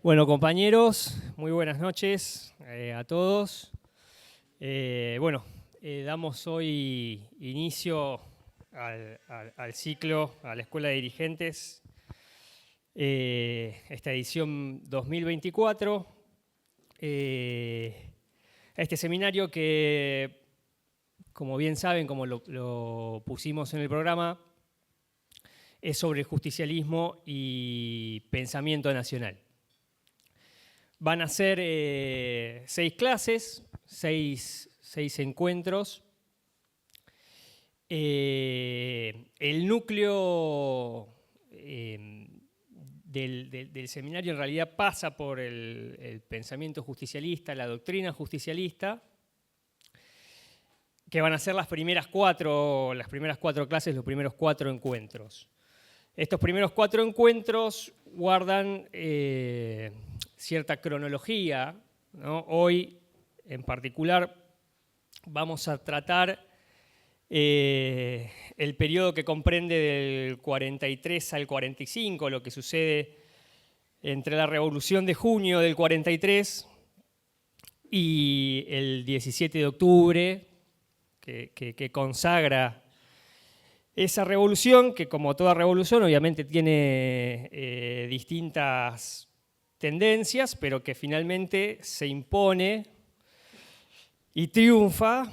Bueno, compañeros, muy buenas noches a todos. Damos hoy inicio al ciclo, a la Escuela de Dirigentes, esta edición 2024. Este seminario que, como bien saben, como lo pusimos en el programa, es sobre el justicialismo y pensamiento nacional. Van a ser 6 clases, 6 encuentros. El núcleo del seminario en realidad pasa por el pensamiento justicialista, la doctrina justicialista, que van a ser las primeras 4 clases, los primeros 4 encuentros. Estos primeros 4 encuentros guardan cierta cronología, ¿no? Hoy, en particular, vamos a tratar el periodo que comprende del 43 al 45, lo que sucede entre la Revolución de junio del 43 y el 17 de octubre, que consagra esa revolución, que como toda revolución obviamente tiene distintas tendencias, pero que finalmente se impone y triunfa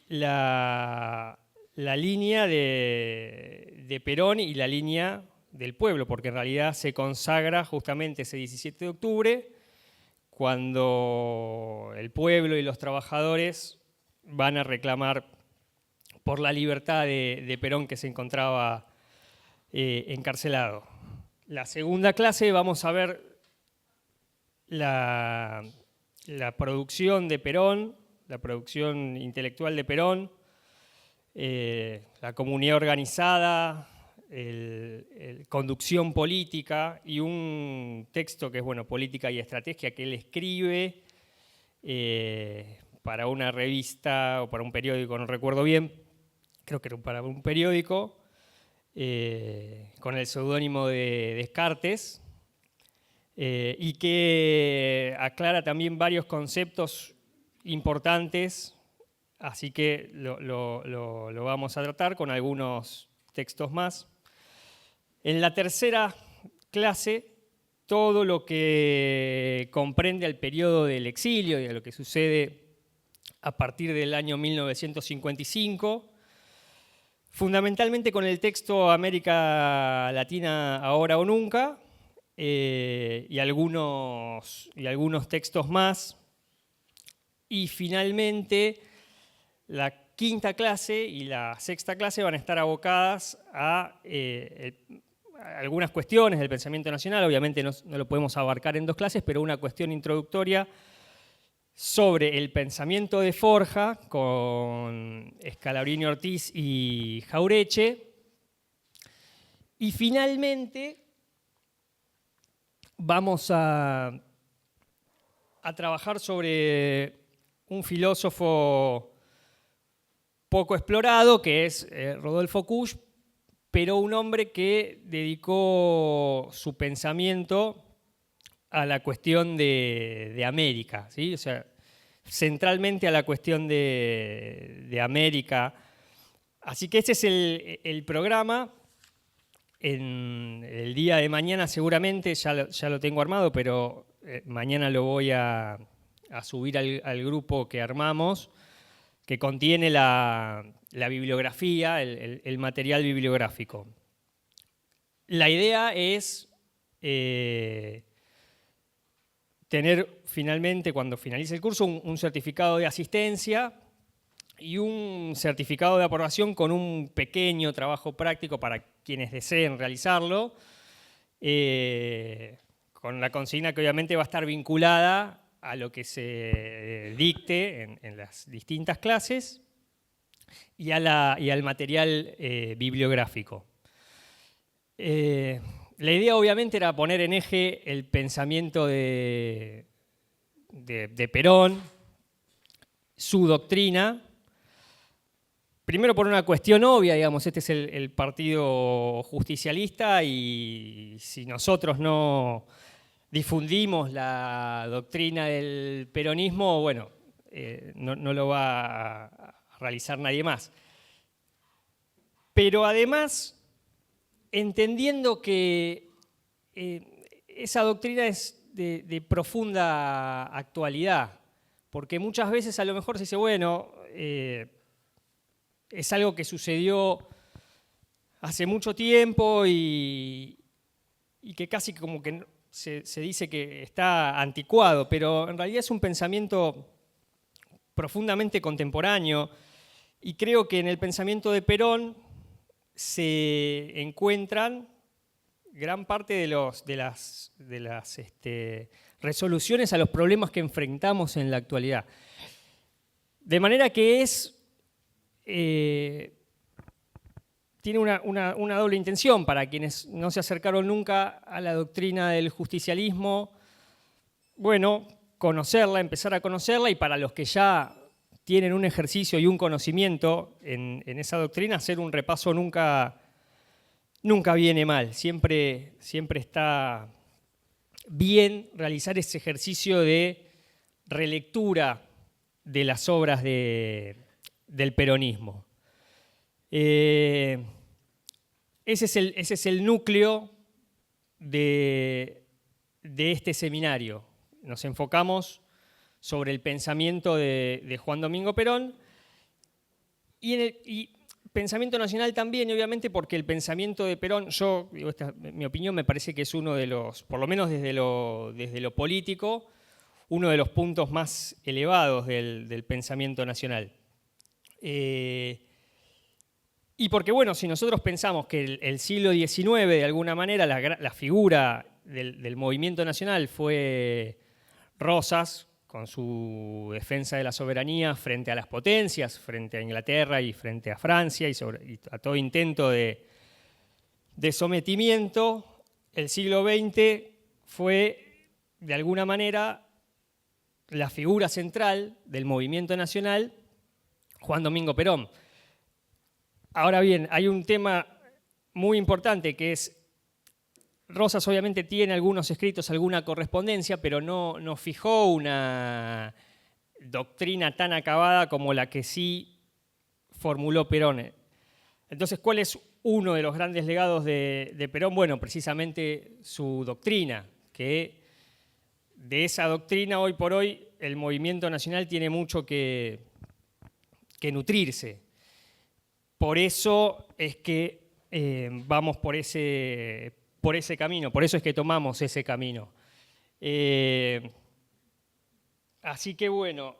la línea de Perón y la línea del pueblo, porque en realidad se consagra justamente ese 17 de octubre, cuando el pueblo y los trabajadores van a reclamar por la libertad de Perón, que se encontraba encarcelado. La segunda clase vamos a ver la producción de Perón, la producción intelectual de Perón, la comunidad organizada, conducción política y un texto que es Política y Estrategia, que él escribe para una revista o para un periódico, no recuerdo bien, creo que era para un periódico, con el seudónimo de Descartes, y que aclara también varios conceptos importantes, así que lo vamos a tratar con algunos textos más. En la tercera clase, todo lo que comprende el periodo del exilio y de lo que sucede a partir del año 1955, fundamentalmente con el texto América Latina ahora o nunca, y algunos textos más. Y finalmente, la quinta clase y la sexta clase van a estar abocadas a algunas cuestiones del pensamiento nacional. Obviamente no lo podemos abarcar en 2 clases, pero una cuestión introductoria sobre el pensamiento de Forja con Scalabrini Ortiz y Jaureche. Y finalmente vamos a trabajar sobre un filósofo poco explorado, que es Rodolfo Kusch, pero un hombre que dedicó su pensamiento a la cuestión de América, ¿sí? O sea, centralmente a la cuestión de América. Así que este es el programa. En el día de mañana seguramente, ya lo tengo armado, pero mañana lo voy a subir al grupo que armamos, que contiene la bibliografía, el material bibliográfico. La idea es tener finalmente, cuando finalice el curso, un certificado de asistencia y un certificado de aprobación con un pequeño trabajo práctico para quienes deseen realizarlo, con la consigna que obviamente va a estar vinculada a lo que se dicte en las distintas clases y al material bibliográfico. La idea obviamente era poner en eje el pensamiento de Perón, su doctrina. Primero por una cuestión obvia, digamos, este es el partido justicialista y si nosotros no difundimos la doctrina del peronismo, bueno, no lo va a realizar nadie más. Pero además, entendiendo que esa doctrina es de profunda actualidad, porque muchas veces a lo mejor se dice, bueno, es algo que sucedió hace mucho tiempo y que casi como que se dice que está anticuado, pero en realidad es un pensamiento profundamente contemporáneo, y creo que en el pensamiento de Perón se encuentran gran parte de las resoluciones a los problemas que enfrentamos en la actualidad. De manera que tiene una doble intención para quienes no se acercaron nunca a la doctrina del justicialismo. Bueno, conocerla, empezar a conocerla, y para los que ya tienen un ejercicio y un conocimiento en esa doctrina, hacer un repaso nunca viene mal. Siempre está bien realizar ese ejercicio de relectura de las obras del peronismo. Ese es el núcleo de este seminario. Nos enfocamos sobre el pensamiento de Juan Domingo Perón y pensamiento nacional también, obviamente, porque el pensamiento de Perón, mi opinión, me parece que es uno de los, por lo menos desde lo político, uno de los puntos más elevados del pensamiento nacional. Y porque, bueno, si nosotros pensamos que el siglo XIX, de alguna manera, la figura del movimiento nacional fue Rosas, con su defensa de la soberanía frente a las potencias, frente a Inglaterra y frente a Francia, y a todo intento de sometimiento, el siglo XX fue, de alguna manera, la figura central del movimiento nacional, Juan Domingo Perón. Ahora bien, hay un tema muy importante que es, Rosas obviamente tiene algunos escritos, alguna correspondencia, pero no fijó una doctrina tan acabada como la que sí formuló Perón. Entonces, ¿cuál es uno de los grandes legados de Perón? Bueno, precisamente su doctrina, que de esa doctrina hoy por hoy el movimiento nacional tiene mucho que nutrirse. Por eso es que vamos por ese camino, por eso es que tomamos ese camino. Así que bueno,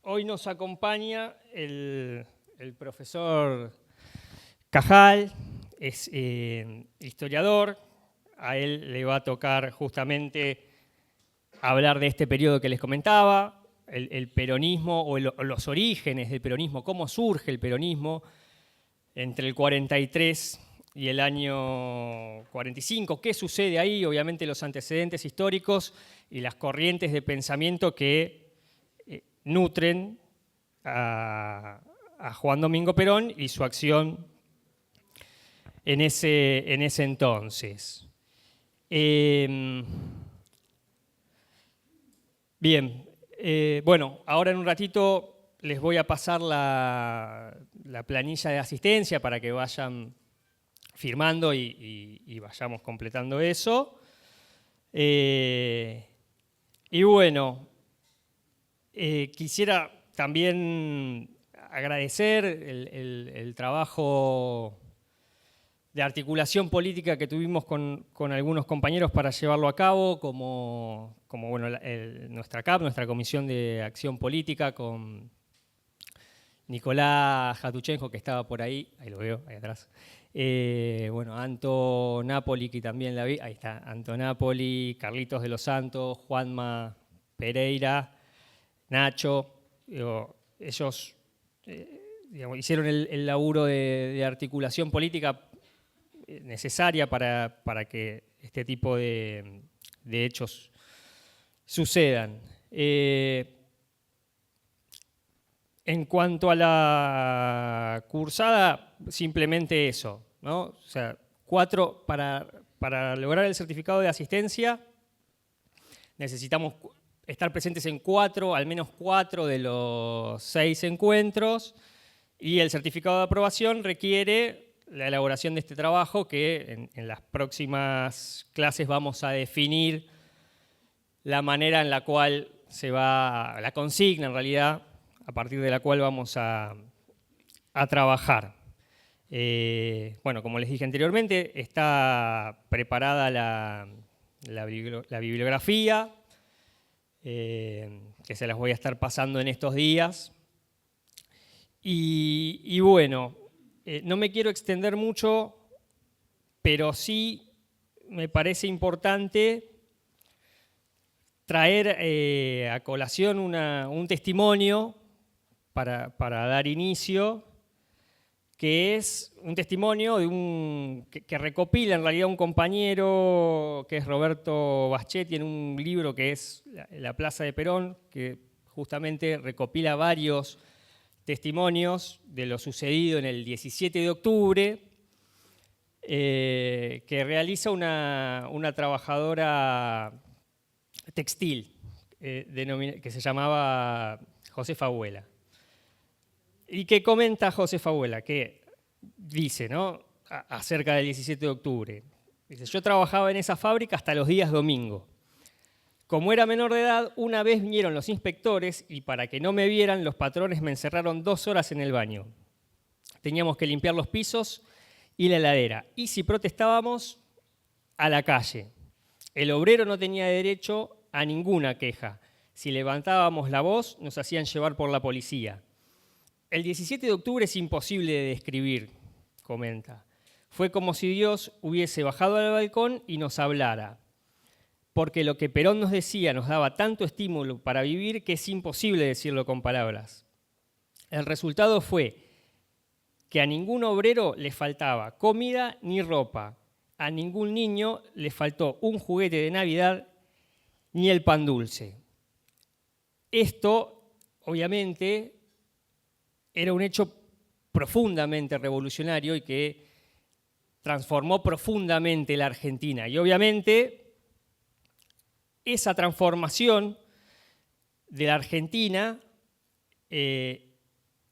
hoy nos acompaña el profesor Cajal, es historiador. A él le va a tocar justamente hablar de este periodo que les comentaba, el peronismo o los orígenes del peronismo, cómo surge el peronismo entre el 43 y el año 45, qué sucede ahí, obviamente los antecedentes históricos y las corrientes de pensamiento que nutren a Juan Domingo Perón y su acción en ese entonces. Bien, bueno, ahora en un ratito les voy a pasar la planilla de asistencia para que vayan firmando y vayamos completando eso. Y bueno, quisiera también agradecer el trabajo de articulación política que tuvimos con algunos compañeros para llevarlo a cabo, como bueno, nuestra CAP, nuestra Comisión de Acción Política, con Nicolás Jatuchenko, que estaba por ahí lo veo, ahí atrás. Bueno, Anto Napoli, que también la vi, ahí está, Anto Napoli, Carlitos de los Santos, Juanma Pereira, Nacho, ellos hicieron el laburo de articulación política necesaria para que este tipo de hechos sucedan. En cuanto a la cursada, simplemente eso, ¿no? O sea, para para lograr el certificado de asistencia necesitamos estar presentes en al menos 4 de los 6 encuentros, y el certificado de aprobación requiere la elaboración de este trabajo que en las próximas clases vamos a definir la manera en la cual la consigna en realidad, a partir de la cual vamos a trabajar. Bueno, como les dije anteriormente, está preparada la bibliografía, que se las voy a estar pasando en estos días. Y bueno, no me quiero extender mucho, pero sí me parece importante traer a colación un testimonio para dar inicio, que es un testimonio que recopila en realidad un compañero que es Roberto Baschetti en un libro que es La Plaza de Perón, que justamente recopila varios testimonios de lo sucedido en el 17 de octubre, que realiza una trabajadora textil que se llamaba Josefa Abuela. Y que comenta Josefa Abuela, que dice, ¿no?, acerca del 17 de octubre. Dice: yo trabajaba en esa fábrica hasta los días domingo. Como era menor de edad, una vez vinieron los inspectores y para que no me vieran, los patrones me encerraron 2 horas en el baño. Teníamos que limpiar los pisos y la heladera. Y si protestábamos, a la calle. El obrero no tenía derecho a ninguna queja. Si levantábamos la voz, nos hacían llevar por la policía. El 17 de octubre es imposible de describir, comenta. Fue como si Dios hubiese bajado al balcón y nos hablara. Porque lo que Perón nos decía nos daba tanto estímulo para vivir que es imposible decirlo con palabras. El resultado fue que a ningún obrero le faltaba comida ni ropa. A ningún niño le faltó un juguete de Navidad ni el pan dulce. Esto, obviamente, era un hecho profundamente revolucionario y que transformó profundamente la Argentina. Y obviamente esa transformación de la Argentina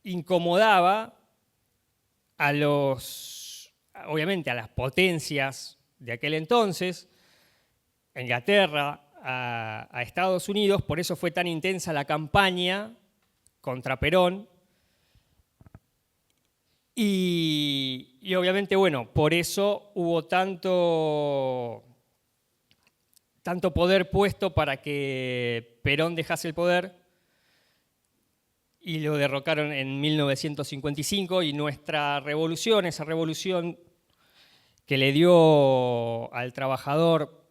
incomodaba obviamente a las potencias de aquel entonces, a Inglaterra, a Estados Unidos. Por eso fue tan intensa la campaña contra Perón. Y obviamente, bueno, por eso hubo tanto poder puesto para que Perón dejase el poder, y lo derrocaron en 1955, y nuestra revolución, esa revolución que le dio al trabajador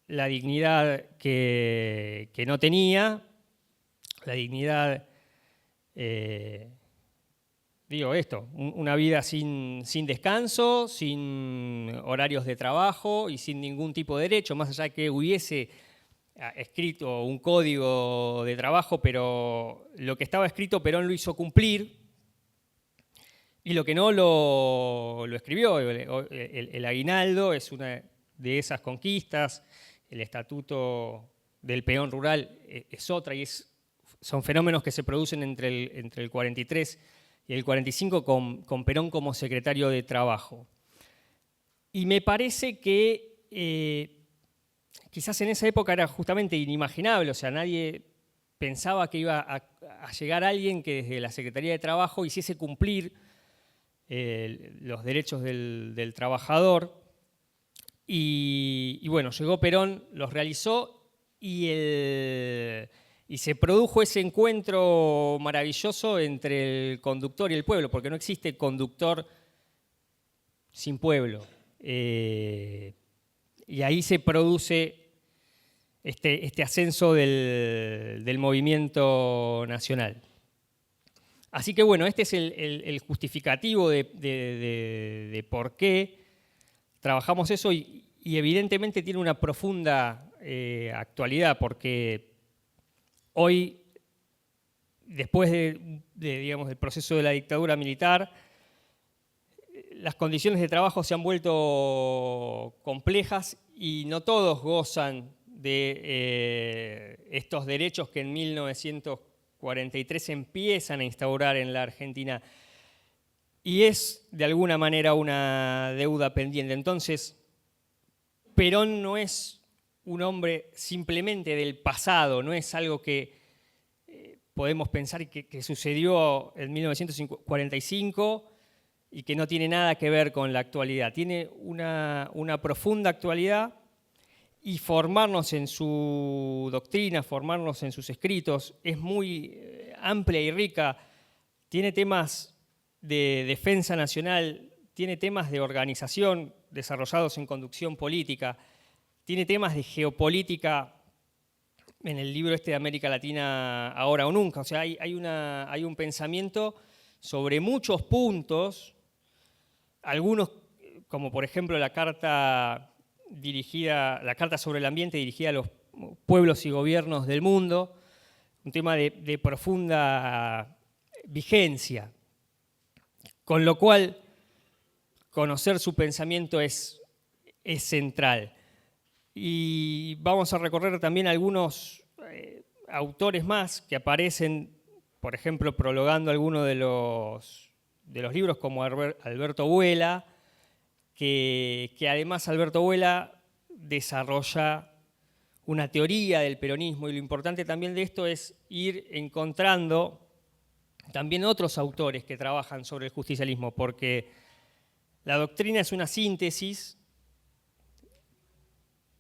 la dignidad que no tenía, la dignidad, una vida sin descanso, sin horarios de trabajo y sin ningún tipo de derecho, más allá de que hubiese escrito un código de trabajo, pero lo que estaba escrito Perón lo hizo cumplir, y lo que no lo escribió. El aguinaldo es una de esas conquistas, el estatuto del peón rural es otra, y son fenómenos que se producen entre el 43 y el 45 con Perón como secretario de Trabajo. Y me parece que quizás en esa época era justamente inimaginable, o sea, nadie pensaba que iba a llegar alguien que desde la Secretaría de Trabajo hiciese cumplir los derechos del trabajador. Y bueno, llegó Perón, los realizó, y se produjo ese encuentro maravilloso entre el conductor y el pueblo, porque no existe conductor sin pueblo. Y ahí se produce este ascenso del movimiento nacional. Así que bueno, este es el justificativo de por qué trabajamos eso, y evidentemente tiene una profunda actualidad, porque hoy, después del proceso de la dictadura militar, las condiciones de trabajo se han vuelto complejas y no todos gozan de estos derechos que en 1943 empiezan a instaurar en la Argentina. Y es, de alguna manera, una deuda pendiente. Entonces, Perón no es un hombre simplemente del pasado, no es algo que podemos pensar que sucedió en 1945 y que no tiene nada que ver con la actualidad. Tiene una profunda actualidad y formarnos en su doctrina, formarnos en sus escritos, es muy amplia y rica. Tiene temas de defensa nacional, tiene temas de organización desarrollados en conducción política, tiene temas de geopolítica en el libro de América Latina ahora o nunca. O sea, hay un pensamiento sobre muchos puntos, algunos, como por ejemplo la carta sobre el ambiente dirigida a los pueblos y gobiernos del mundo, un tema de profunda vigencia, con lo cual conocer su pensamiento es central. Y vamos a recorrer también algunos autores más que aparecen, por ejemplo, prologando algunos de los libros, como Alberto Buela, que además Alberto Buela desarrolla una teoría del peronismo, y lo importante también de esto es ir encontrando también otros autores que trabajan sobre el justicialismo, porque la doctrina es una síntesis,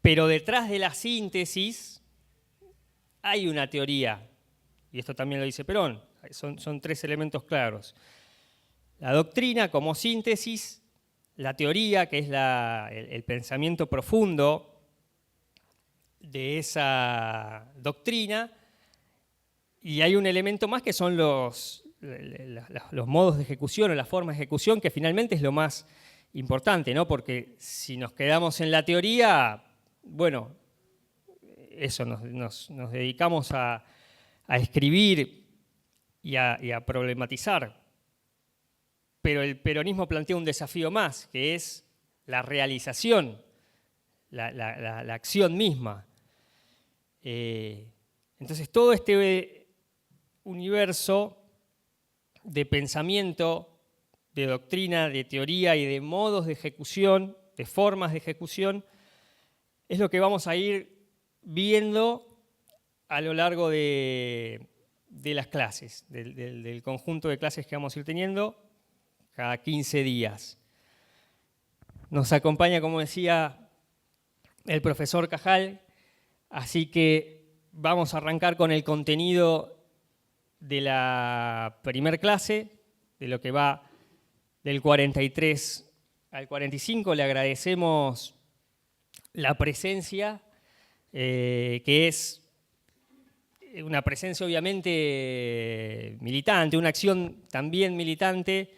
pero detrás de la síntesis hay una teoría, y esto también lo dice Perón, son tres elementos claros. La doctrina como síntesis, la teoría, que es el pensamiento profundo de esa doctrina, y hay un elemento más que son los modos de ejecución o las formas de ejecución, que finalmente es lo más importante, ¿no? Porque si nos quedamos en la teoría, bueno, eso, nos dedicamos a escribir y a problematizar. Pero el peronismo plantea un desafío más, que es la realización, la acción misma. Entonces, todo este universo de pensamiento, de doctrina, de teoría y de modos de ejecución, de formas de ejecución, es lo que vamos a ir viendo a lo largo de las clases, del conjunto de clases que vamos a ir teniendo cada 15 días. Nos acompaña, como decía, el profesor Cajal, así que vamos a arrancar con el contenido de la primer clase, de lo que va del 43 al 45. Le agradecemos la presencia, que es una presencia obviamente militante, una acción también militante.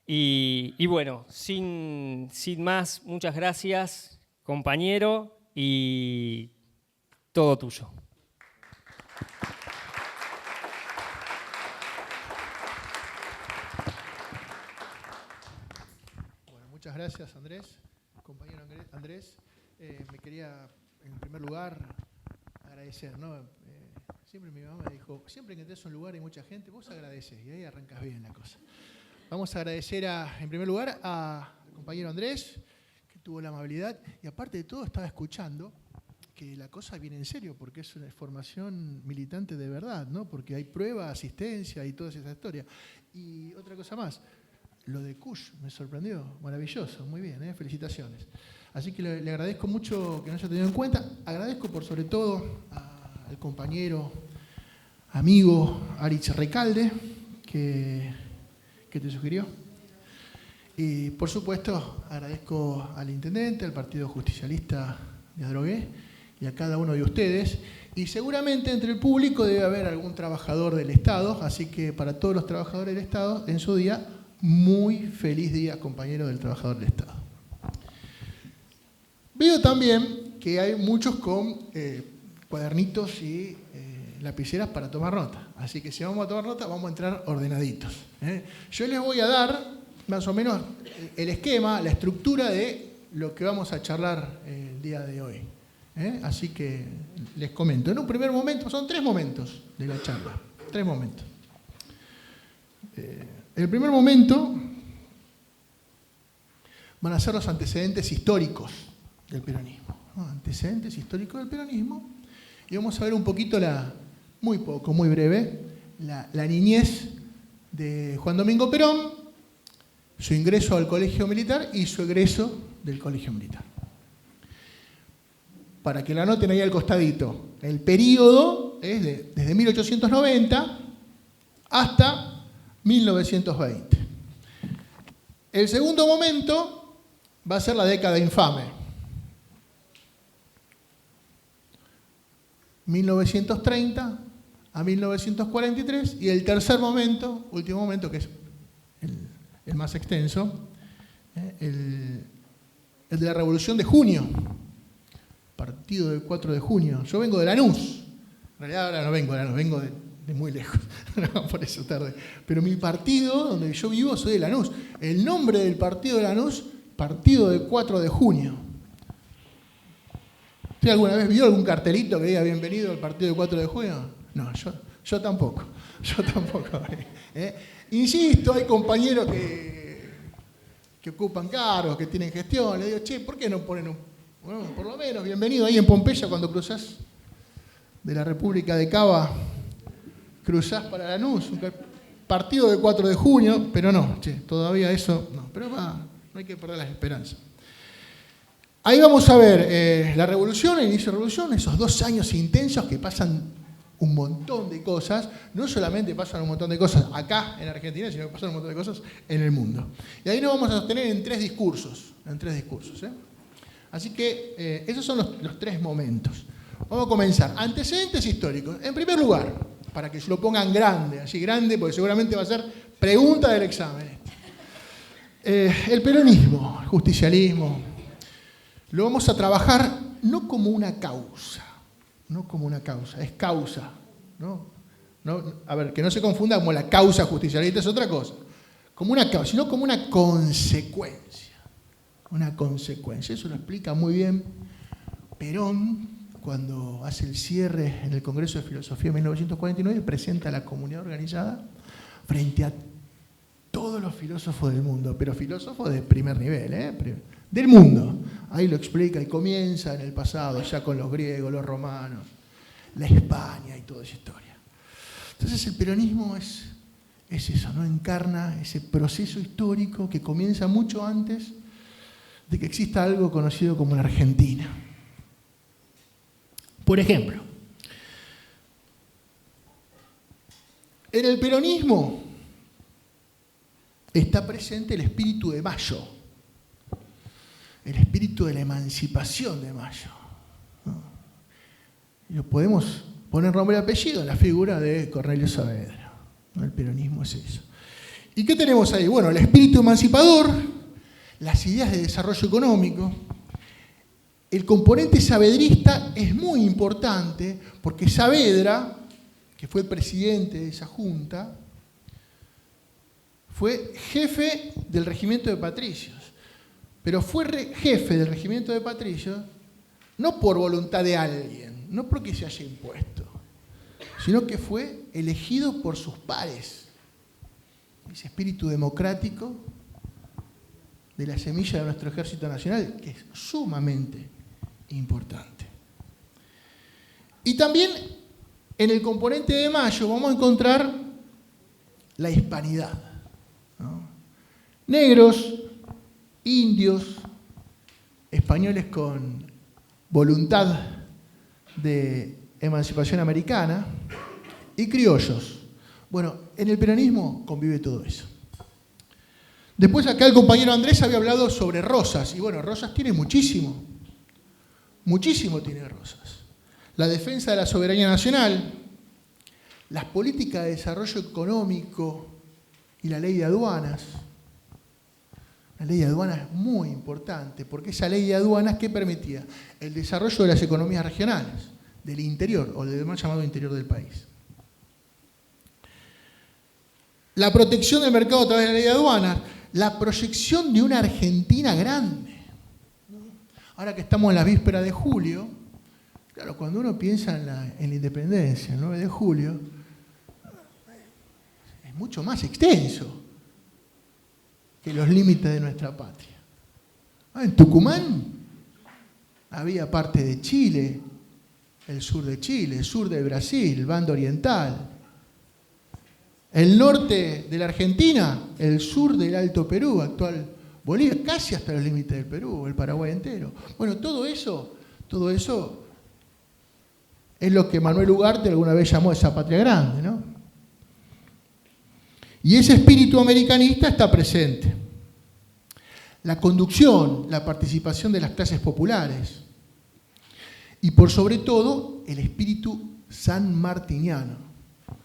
Y bueno, sin más, muchas gracias, compañero, y todo tuyo. Bueno, muchas gracias, Andrés, compañero Andrés. Me quería, en primer lugar, agradecer, ¿no? Siempre mi mamá me dijo, siempre que entres a un lugar y mucha gente, vos agradeces, y ahí arrancas bien la cosa. Vamos a agradecer, en primer lugar, al compañero Andrés, que tuvo la amabilidad, y aparte de todo estaba escuchando que la cosa viene en serio, porque es una formación militante de verdad, ¿no? Porque hay prueba, asistencia y toda esa historia. Y otra cosa más, lo de Kush me sorprendió, maravilloso, muy bien, felicitaciones. Así que le agradezco mucho que nos haya tenido en cuenta. Agradezco por sobre todo al compañero, amigo Aritz Recalde, que te sugirió. Y por supuesto agradezco al intendente, al Partido Justicialista de Adrogué y a cada uno de ustedes. Y seguramente entre el público debe haber algún trabajador del Estado, así que para todos los trabajadores del Estado, en su día, muy feliz día, compañero del trabajador del Estado. Veo también que hay muchos con cuadernitos y lapiceras para tomar nota. Así que si vamos a tomar nota, vamos a entrar ordenaditos. Yo les voy a dar más o menos el esquema, la estructura de lo que vamos a charlar el día de hoy. Así que les comento. En un primer momento, son 3 momentos de la charla. 3 momentos. El primer momento van a ser los antecedentes históricos del peronismo. ¿No? Antecedentes históricos del peronismo. Y vamos a ver un poquito, muy poco, muy breve, la niñez de Juan Domingo Perón, su ingreso al colegio militar y su egreso del colegio militar. Para que lo anoten ahí al costadito, el periodo es desde 1890 hasta 1920. El segundo momento va a ser la década infame. 1930 a 1943, y el tercer momento, último momento, que es el más extenso, el de la Revolución de Junio, partido del 4 de junio. Yo vengo de Lanús, en realidad ahora no vengo de Lanús, vengo de muy lejos, por eso tarde. Pero mi partido, donde yo vivo, soy de Lanús. El nombre del partido de Lanús, Partido del 4 de junio. ¿Usted alguna vez vio algún cartelito que diga bienvenido al partido del 4 de junio? No, yo tampoco. Yo tampoco. Insisto, hay compañeros que ocupan cargos, que tienen gestión. Le digo, che, ¿por qué no ponen por lo menos bienvenido ahí en Pompeya cuando cruzás de la República de Cava, cruzás para Lanús, un partido del 4 de junio, pero no, che, todavía eso no. Pero no hay que perder las esperanzas. Ahí vamos a ver la revolución, el inicio de la revolución, esos 2 años intensos que pasan un montón de cosas, no solamente pasan un montón de cosas acá en Argentina, sino que pasan un montón de cosas en el mundo. Y ahí nos vamos a sostener en 3 discursos, Así que esos son los 3 momentos. Vamos a comenzar. Antecedentes históricos. En primer lugar, para que se lo pongan grande, así grande, porque seguramente va a ser pregunta del examen. El peronismo, el justicialismo, lo vamos a trabajar no como una causa, es causa, ¿no? A ver, que no se confunda como la causa justicialista, es otra cosa. Como una causa, sino como una consecuencia. Una consecuencia. Eso lo explica muy bien Perón cuando hace el cierre en el Congreso de Filosofía de 1949 y presenta a la comunidad organizada frente a todos los filósofos del mundo, pero filósofos de primer nivel, del mundo. Ahí lo explica y comienza en el pasado, ya con los griegos, los romanos, la España y toda esa historia. Entonces el peronismo es eso, ¿no? Encarna ese proceso histórico que comienza mucho antes de que exista algo conocido como la Argentina. Por ejemplo, en el peronismo está presente el espíritu de Mayo, el espíritu de la emancipación de Mayo, ¿no? Y lo podemos poner nombre y apellido en la figura de Cornelio Saavedra, ¿no? El peronismo es eso. ¿Y qué tenemos ahí? Bueno, el espíritu emancipador, las ideas de desarrollo económico. El componente saavedrista es muy importante porque Saavedra, que fue el presidente de esa junta, fue jefe del regimiento de patricios. Pero fue jefe del regimiento de patricios no por voluntad de alguien, no porque se haya impuesto, sino que fue elegido por sus pares. Ese espíritu democrático de la semilla de nuestro Ejército Nacional, que es sumamente importante. Y también en el componente de Mayo vamos a encontrar la hispanidad, ¿no? Negros, indios, españoles con voluntad de emancipación americana y criollos. Bueno, en el peronismo convive todo eso. Después acá el compañero Andrés había hablado sobre Rosas, y bueno, Rosas tiene muchísimo tiene Rosas. La defensa de la soberanía nacional, las políticas de desarrollo económico y la ley de aduanas. La ley de aduanas es muy importante, porque esa ley de aduanas, ¿qué permitía? El desarrollo de las economías regionales, del interior, o del mal llamado interior del país. La protección del mercado a través de la ley de aduanas. la proyección de una Argentina grande. Ahora que estamos en la víspera de julio, claro, cuando uno piensa en la independencia, el 9 de julio, es mucho más extenso que los límites de nuestra patria. En Tucumán había parte de Chile, el sur de Chile, el sur de Brasil, banda oriental. El norte de la Argentina, el sur del Alto Perú, actual Bolivia, casi hasta los límites del Perú, el Paraguay entero. Bueno, todo eso es lo que Manuel Ugarte alguna vez llamó esa patria grande, ¿no? Y ese espíritu americanista está presente. La conducción, la participación de las clases populares y por sobre todo el espíritu sanmartiniano,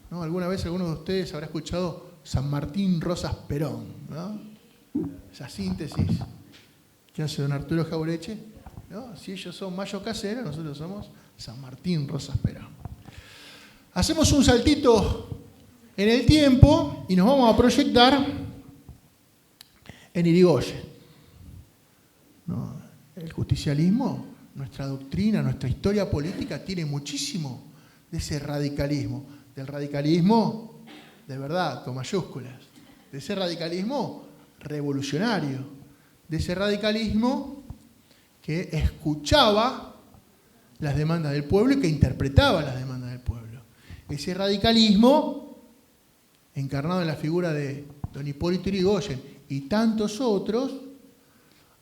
¿no? Alguna vez alguno de ustedes habrá escuchado San Martín Rosas Perón, ¿no? Esa síntesis que hace don Arturo Jaureche, ¿no? Si ellos son Mayo Casero, nosotros somos San Martín Rosas Perón. Hacemos un saltito en el tiempo y nos vamos a proyectar en Irigoyen, ¿no? El justicialismo, nuestra doctrina, nuestra historia política tiene muchísimo de ese radicalismo, del radicalismo de verdad, con mayúsculas, de ese radicalismo revolucionario, de ese radicalismo que escuchaba las demandas del pueblo y que interpretaba las demandas del pueblo. Ese radicalismo encarnado en la figura de don Hipólito Yrigoyen y tantos otros,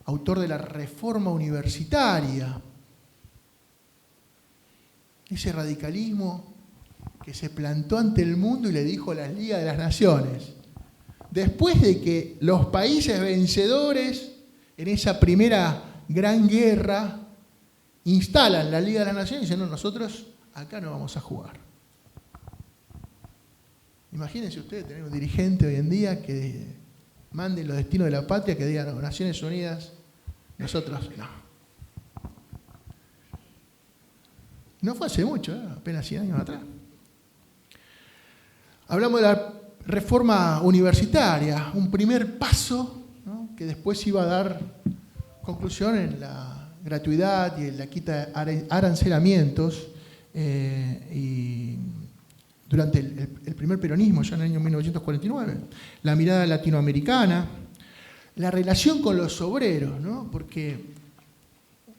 autor de la Reforma Universitaria. Ese radicalismo que se plantó ante el mundo y le dijo a las Ligas de las Naciones, después de que los países vencedores en esa primera gran guerra instalan la Liga de las Naciones y dicen, no, nosotros acá no vamos a jugar. Imagínense ustedes tener un dirigente hoy en día que mande los destinos de la patria, que diga, no, Naciones Unidas, nosotros no. No fue hace mucho, apenas 100 años atrás. Hablamos de la reforma universitaria, un primer paso, ¿no?, que después iba a dar conclusión en la gratuidad y en la quita de arancelamientos y durante el primer peronismo, ya en el año 1949. La mirada latinoamericana, la relación con los obreros, ¿no?, porque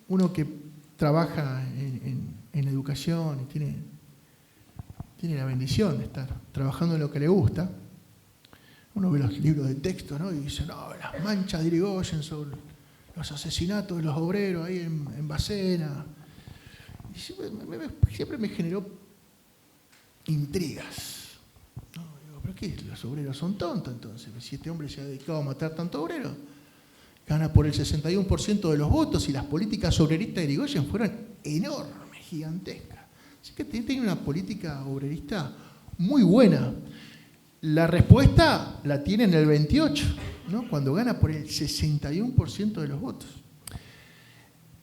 uno que trabaja en educación y tiene la bendición de estar trabajando en lo que le gusta, uno ve los libros de texto, ¿no?, y dice, no, las manchas de Irigoyen sobre los asesinatos de los obreros ahí en Bacena. Y siempre me generó intrigas, ¿no? Digo, ¿pero qué? ¿Los obreros son tontos entonces? Si este hombre se ha dedicado a matar tanto obrero, gana por el 61% de los votos y las políticas obreristas de Irigoyen fueron enormes, gigantescas. Así que tiene una política obrerista muy buena. La respuesta la tiene en el 28, ¿no?, cuando gana por el 61% de los votos.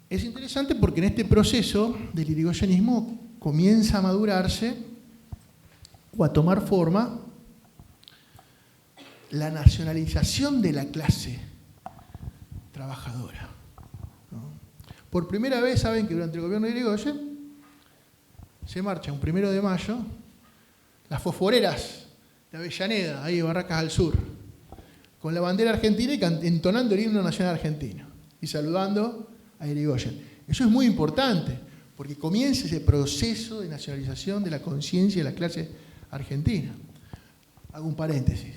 Es interesante porque en este proceso del irigoyenismo comienza a madurarse o a tomar forma la nacionalización de la clase trabajadora, ¿no? Por primera vez, saben que durante el gobierno de Irigoyen se marcha un 1 de mayo las fosforeras de Avellaneda, ahí Barracas al Sur, con la bandera argentina y entonando el himno nacional argentino y saludando a Irigoyen. Eso es muy importante, porque comienza ese proceso de nacionalización de la conciencia de la clase argentina. Hago un paréntesis.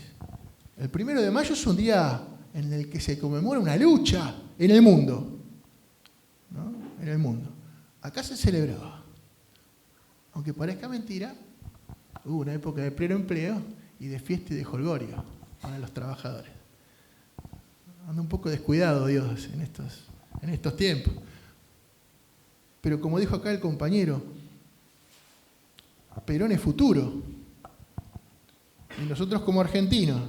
El 1 de mayo es un día en el que se conmemora una lucha en el mundo, ¿no?, en el mundo. Acá se celebró. Aunque parezca mentira, hubo una época de pleno empleo y de fiesta y de jolgorio para los trabajadores. Anda un poco descuidado Dios en estos tiempos. Pero como dijo acá el compañero, Perón es futuro. Y nosotros como argentinos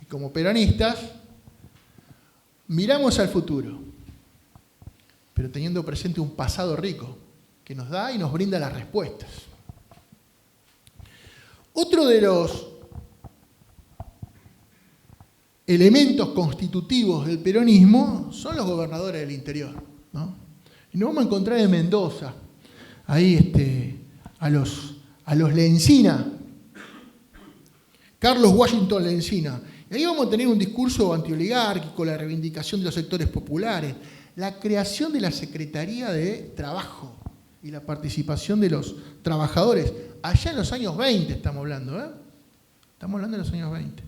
y como peronistas miramos al futuro, pero teniendo presente un pasado rico que nos da y nos brinda las respuestas. Otro de los elementos constitutivos del peronismo son los gobernadores del interior, ¿no? Y nos vamos a encontrar en Mendoza, ahí a los Lencina, Carlos Washington Lencina. Y ahí vamos a tener un discurso antioligárquico, la reivindicación de los sectores populares, la creación de la Secretaría de Trabajo y la participación de los trabajadores. Allá en los años 20 estamos hablando, ¿eh? Estamos hablando de los años 20.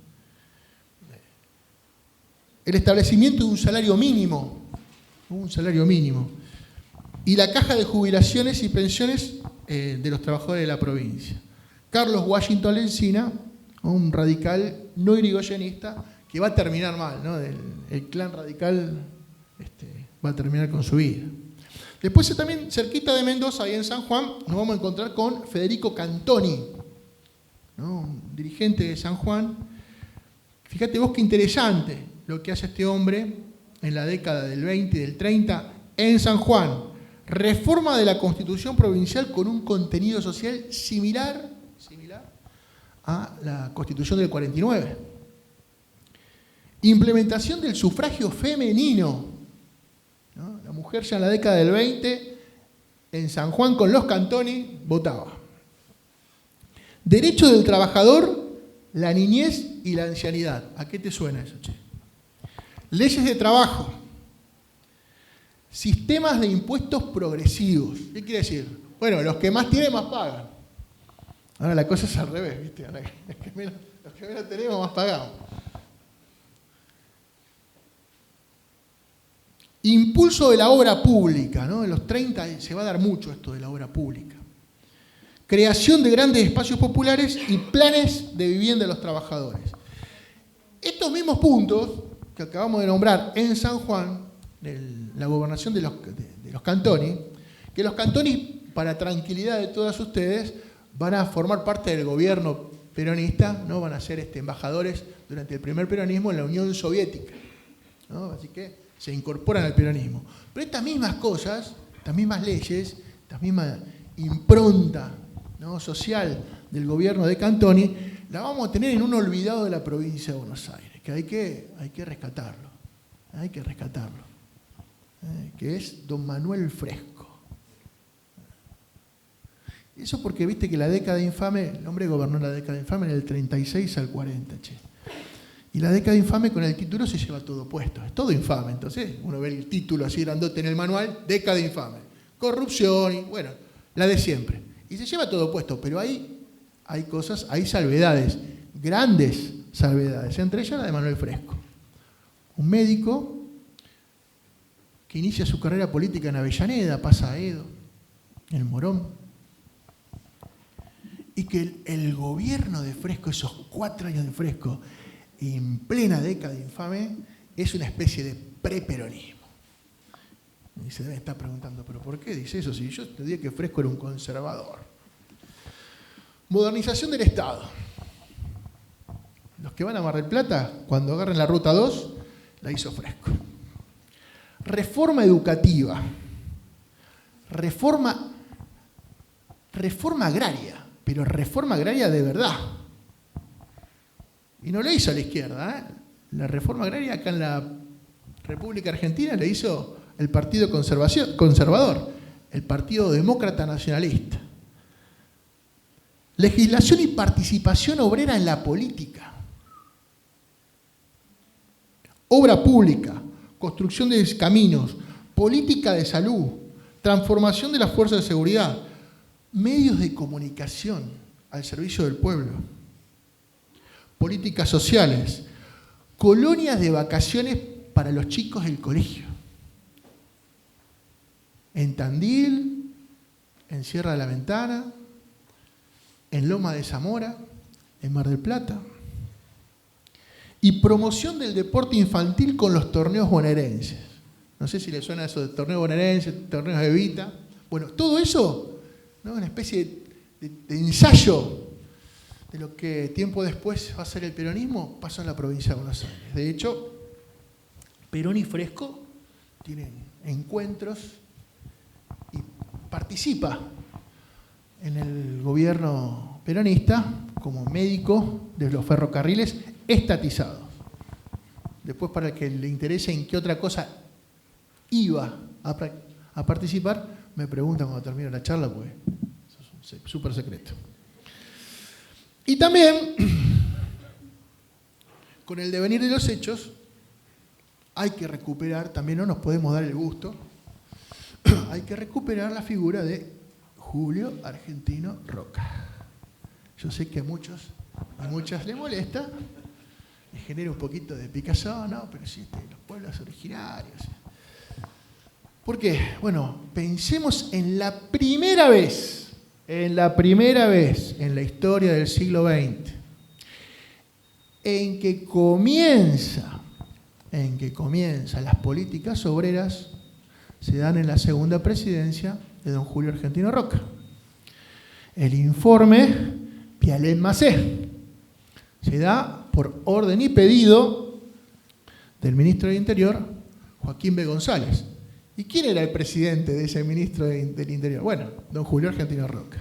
El establecimiento de un salario mínimo, y la caja de jubilaciones y pensiones de los trabajadores de la provincia. Carlos Washington Lencina, un radical no irigoyenista que va a terminar mal, ¿no? El clan radical va a terminar con su vida. Después también cerquita de Mendoza, ahí en San Juan, nos vamos a encontrar con Federico Cantoni, ¿no? Un dirigente de San Juan. Fíjate vos qué interesante lo que hace este hombre en la década del 20 y del 30 en San Juan. Reforma de la Constitución Provincial con un contenido social similar a la Constitución del 49. Implementación del sufragio femenino, ¿no? La mujer ya en la década del 20 en San Juan con los Cantoni votaba. Derecho del trabajador, la niñez y la ancianidad. ¿A qué te suena eso, che? Leyes de trabajo. Sistemas de impuestos progresivos. ¿Qué quiere decir? Bueno, los que más tienen más pagan. Ahora la cosa es al revés, ¿viste? Ahora, los que menos tenemos más pagamos. Impulso de la obra pública, ¿no? En los 30 se va a dar mucho esto de la obra pública. Creación de grandes espacios populares y planes de vivienda de los trabajadores. Estos mismos puntos que acabamos de nombrar en San Juan, la gobernación de los Cantoni, que los Cantoni, para tranquilidad de todas ustedes, van a formar parte del gobierno peronista, ¿no? Van a ser embajadores durante el primer peronismo en la Unión Soviética, ¿no? Así que se incorporan al peronismo. Pero estas mismas cosas, estas mismas leyes, esta misma impronta, ¿no? social del gobierno de Cantoni, la vamos a tener en un olvidado de la provincia de Buenos Aires, que hay que rescatarlo, que es don Manuel Fresco. Eso porque viste que la década infame, el hombre gobernó la década infame en el 36 al 40, che. Y la década infame con el título se lleva todo puesto, es todo infame. Entonces uno ve el título así grandote en el manual, década infame, corrupción y bueno, la de siempre. Y se lleva todo puesto, pero ahí hay cosas, hay salvedades, grandes salvedades, entre ellas la de Manuel Fresco. Un médico que inicia su carrera política en Avellaneda, pasa a Edo, en el Morón, y que el gobierno de Fresco, esos 4 años de Fresco, en plena década infame, es una especie de preperonismo. Y se debe estar preguntando, ¿pero por qué dice eso? Si yo te dije que Fresco era un conservador. Modernización del Estado. Los que van a Mar del Plata, cuando agarren la Ruta 2, la hizo Fresco. Reforma educativa. Reforma agraria, pero reforma agraria de verdad. Y no la hizo a la izquierda, ¿eh? La reforma agraria acá en la República Argentina la hizo el Partido Conservador, el Partido Demócrata Nacionalista. Legislación y participación obrera en la política. Obra pública, construcción de caminos, política de salud, transformación de las fuerzas de seguridad, medios de comunicación al servicio del pueblo, políticas sociales, colonias de vacaciones para los chicos del colegio. En Tandil, en Sierra de la Ventana, en Loma de Zamora, en Mar del Plata. Y promoción del deporte infantil con los torneos bonaerenses. No sé si les suena eso de torneos bonaerenses, torneos de Evita. Bueno, todo eso, ¿no? Una especie de ensayo de lo que tiempo después va a ser el peronismo, pasó en la provincia de Buenos Aires. De hecho, Perón y Fresco tienen encuentros y participa en el gobierno peronista como médico de los ferrocarriles estatizados. después para el que le interese en qué otra cosa iba a participar, me preguntan cuando termine la charla, pues eso es súper secreto. Y también, con el devenir de los hechos, hay que recuperar, también no nos podemos dar el gusto, hay que recuperar la figura de Julio Argentino Roca. Yo sé que a muchos y muchas les molesta, les genera un poquito de picazón, ¿no? Pero sí, los pueblos originarios. ¿Por qué? Bueno, pensemos en la primera vez en la historia del siglo XX, en que comienzan las políticas obreras, se dan en la segunda presidencia de don Julio Argentino Roca. El informe Pialet-Macé se da por orden y pedido del ministro del Interior, Joaquín B. González. ¿Y quién era el presidente de ese ministro del Interior? Bueno, don Julio Argentino Roca.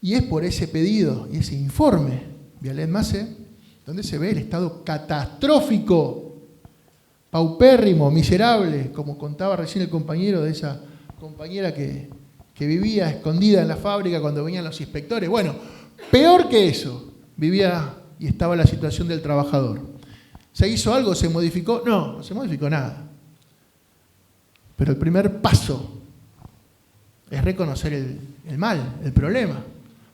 Y es por ese pedido y ese informe Pialet-Macé donde se ve el estado catastrófico, paupérrimo, miserable, como contaba recién el compañero de esa compañera que vivía escondida en la fábrica cuando venían los inspectores. Bueno, peor que eso, vivía y estaba la situación del trabajador. ¿Se hizo algo? ¿Se modificó? No, no se modificó nada. Pero el primer paso es reconocer el mal, el problema,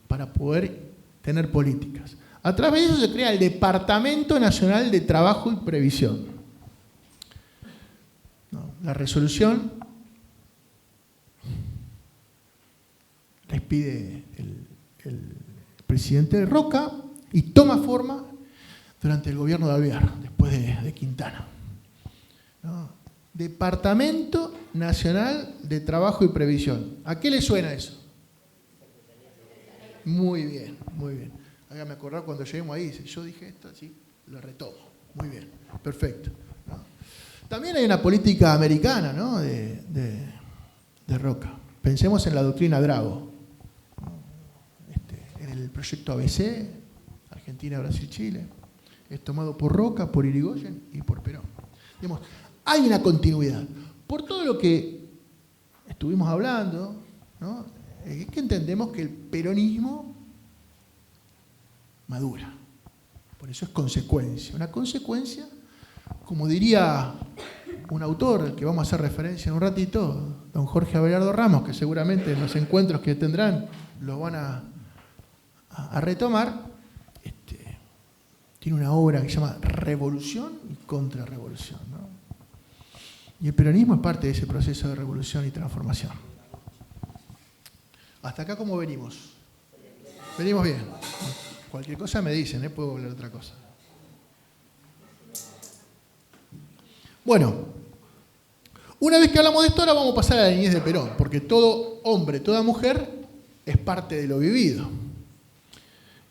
para poder tener políticas. A través de eso se crea el Departamento Nacional de Trabajo y Previsión. La resolución les pide el presidente Roca y toma forma durante el gobierno de Alvear, después de Quintana. ¿No? Departamento Nacional de Trabajo y Previsión. ¿A qué le suena eso? Muy bien, muy bien. Hágame acordar cuando lleguemos ahí, dice, yo dije esto, sí, lo retomo. Muy bien, perfecto. ¿No? También hay una política americana, ¿no? de Roca. Pensemos en la doctrina Drago. En el proyecto ABC, Argentina, Brasil, Chile. Es tomado por Roca, por Irigoyen y por Perón. Digamos, hay una continuidad. Por todo lo que estuvimos hablando, ¿no? Es que entendemos que el peronismo madura. Por eso es consecuencia. Una consecuencia, como diría un autor, al que vamos a hacer referencia en un ratito, don Jorge Abelardo Ramos, que seguramente en los encuentros que tendrán lo van a retomar, tiene una obra que se llama Revolución y Contrarrevolución, ¿no? Y el peronismo es parte de ese proceso de revolución y transformación. ¿Hasta acá cómo venimos? Venimos bien. Cualquier cosa me dicen, puedo hablar de otra cosa. Bueno, una vez que hablamos de esto, ahora vamos a pasar a la niñez de Perón, porque todo hombre, toda mujer es parte de lo vivido.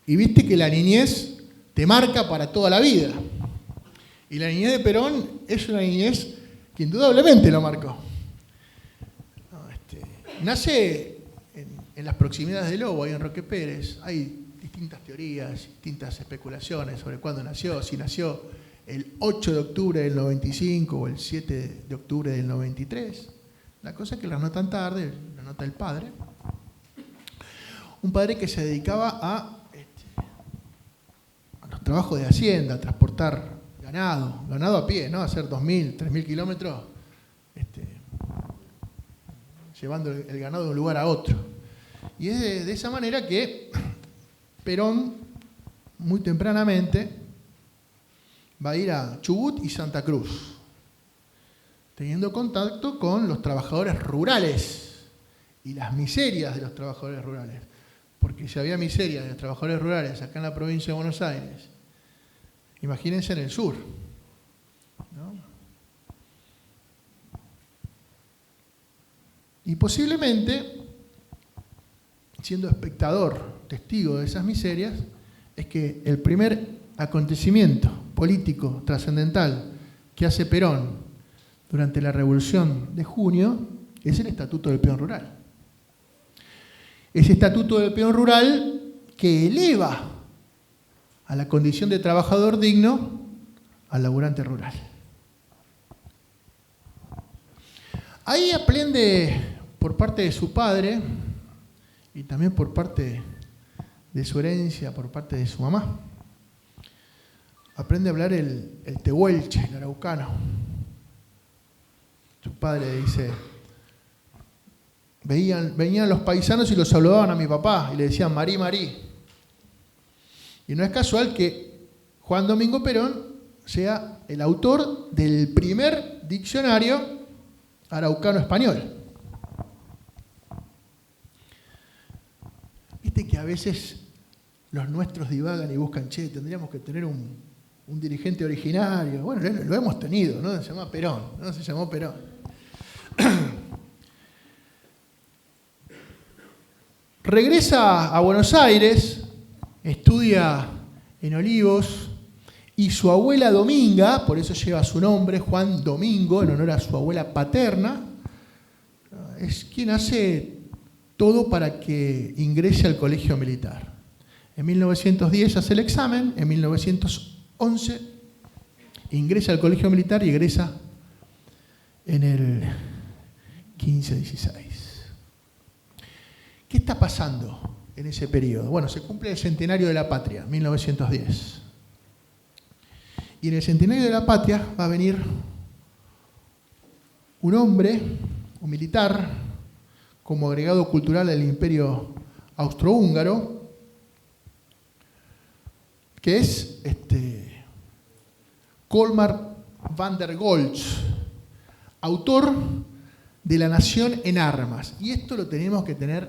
Y viste que la niñez te marca para toda la vida. Y la niñez de Perón es una niñez que indudablemente lo marcó. Nace en las proximidades de Lobo, ahí en Roque Pérez. Hay distintas teorías, distintas especulaciones sobre cuándo nació, si nació el 8 de octubre del 95 o el 7 de octubre del 93. La cosa es que la anotan tarde, la anota el padre. Un padre que se dedicaba a los trabajos de hacienda, a transportar ganado a pie, ¿no? A hacer 2.000, 3.000 kilómetros, llevando el ganado de un lugar a otro. Y es de esa manera que Perón, muy tempranamente, va a ir a Chubut y Santa Cruz, teniendo contacto con los trabajadores rurales y las miserias de los trabajadores rurales. Porque si había miseria de los trabajadores rurales acá en la provincia de Buenos Aires, imagínense en el sur, ¿no? Y posiblemente, siendo espectador, testigo de esas miserias, es que el primer acontecimiento político trascendental que hace Perón durante la Revolución de Junio es el Estatuto del Peón Rural. Ese Estatuto del Peón Rural que eleva a la condición de trabajador digno al laburante rural. Ahí aprende por parte de su padre y también por parte de su herencia, por parte de su mamá. Aprende a hablar el tehuelche, el araucano. Su padre dice, venían los paisanos y los saludaban a mi papá y le decían Marí, Marí. Y no es casual que Juan Domingo Perón sea el autor del primer diccionario araucano-español. Viste que a veces los nuestros divagan y buscan, tendríamos que tener un dirigente originario. Bueno, lo hemos tenido, ¿no? Se llama Perón, ¿no? Se llamó Perón. Regresa a Buenos Aires, estudia en Olivos, y su abuela Dominga, por eso lleva su nombre, Juan Domingo, en honor a su abuela paterna, es quien hace todo para que ingrese al colegio militar. En 1910 hace el examen, en 1911 ingresa al colegio militar y egresa en el 15-16. ¿Qué está pasando en ese periodo? Bueno, se cumple el centenario de la patria, 1910. Y en el centenario de la patria va a venir un hombre, un militar, como agregado cultural del Imperio Austrohúngaro, que es Colmar van der Goltz, autor de La Nación en Armas. Y esto lo tenemos que tener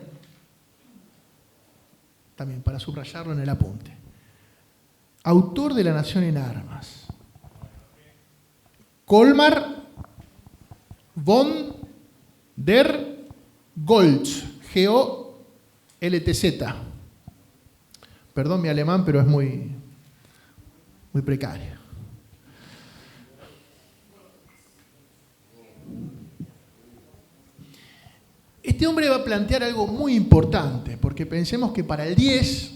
también para subrayarlo en el apunte. Autor de La Nación en Armas. Colmar von der Goltz, G-O-L-T-Z. Perdón mi alemán, pero es muy precario. Este hombre va a plantear algo muy importante, porque pensemos que para el 10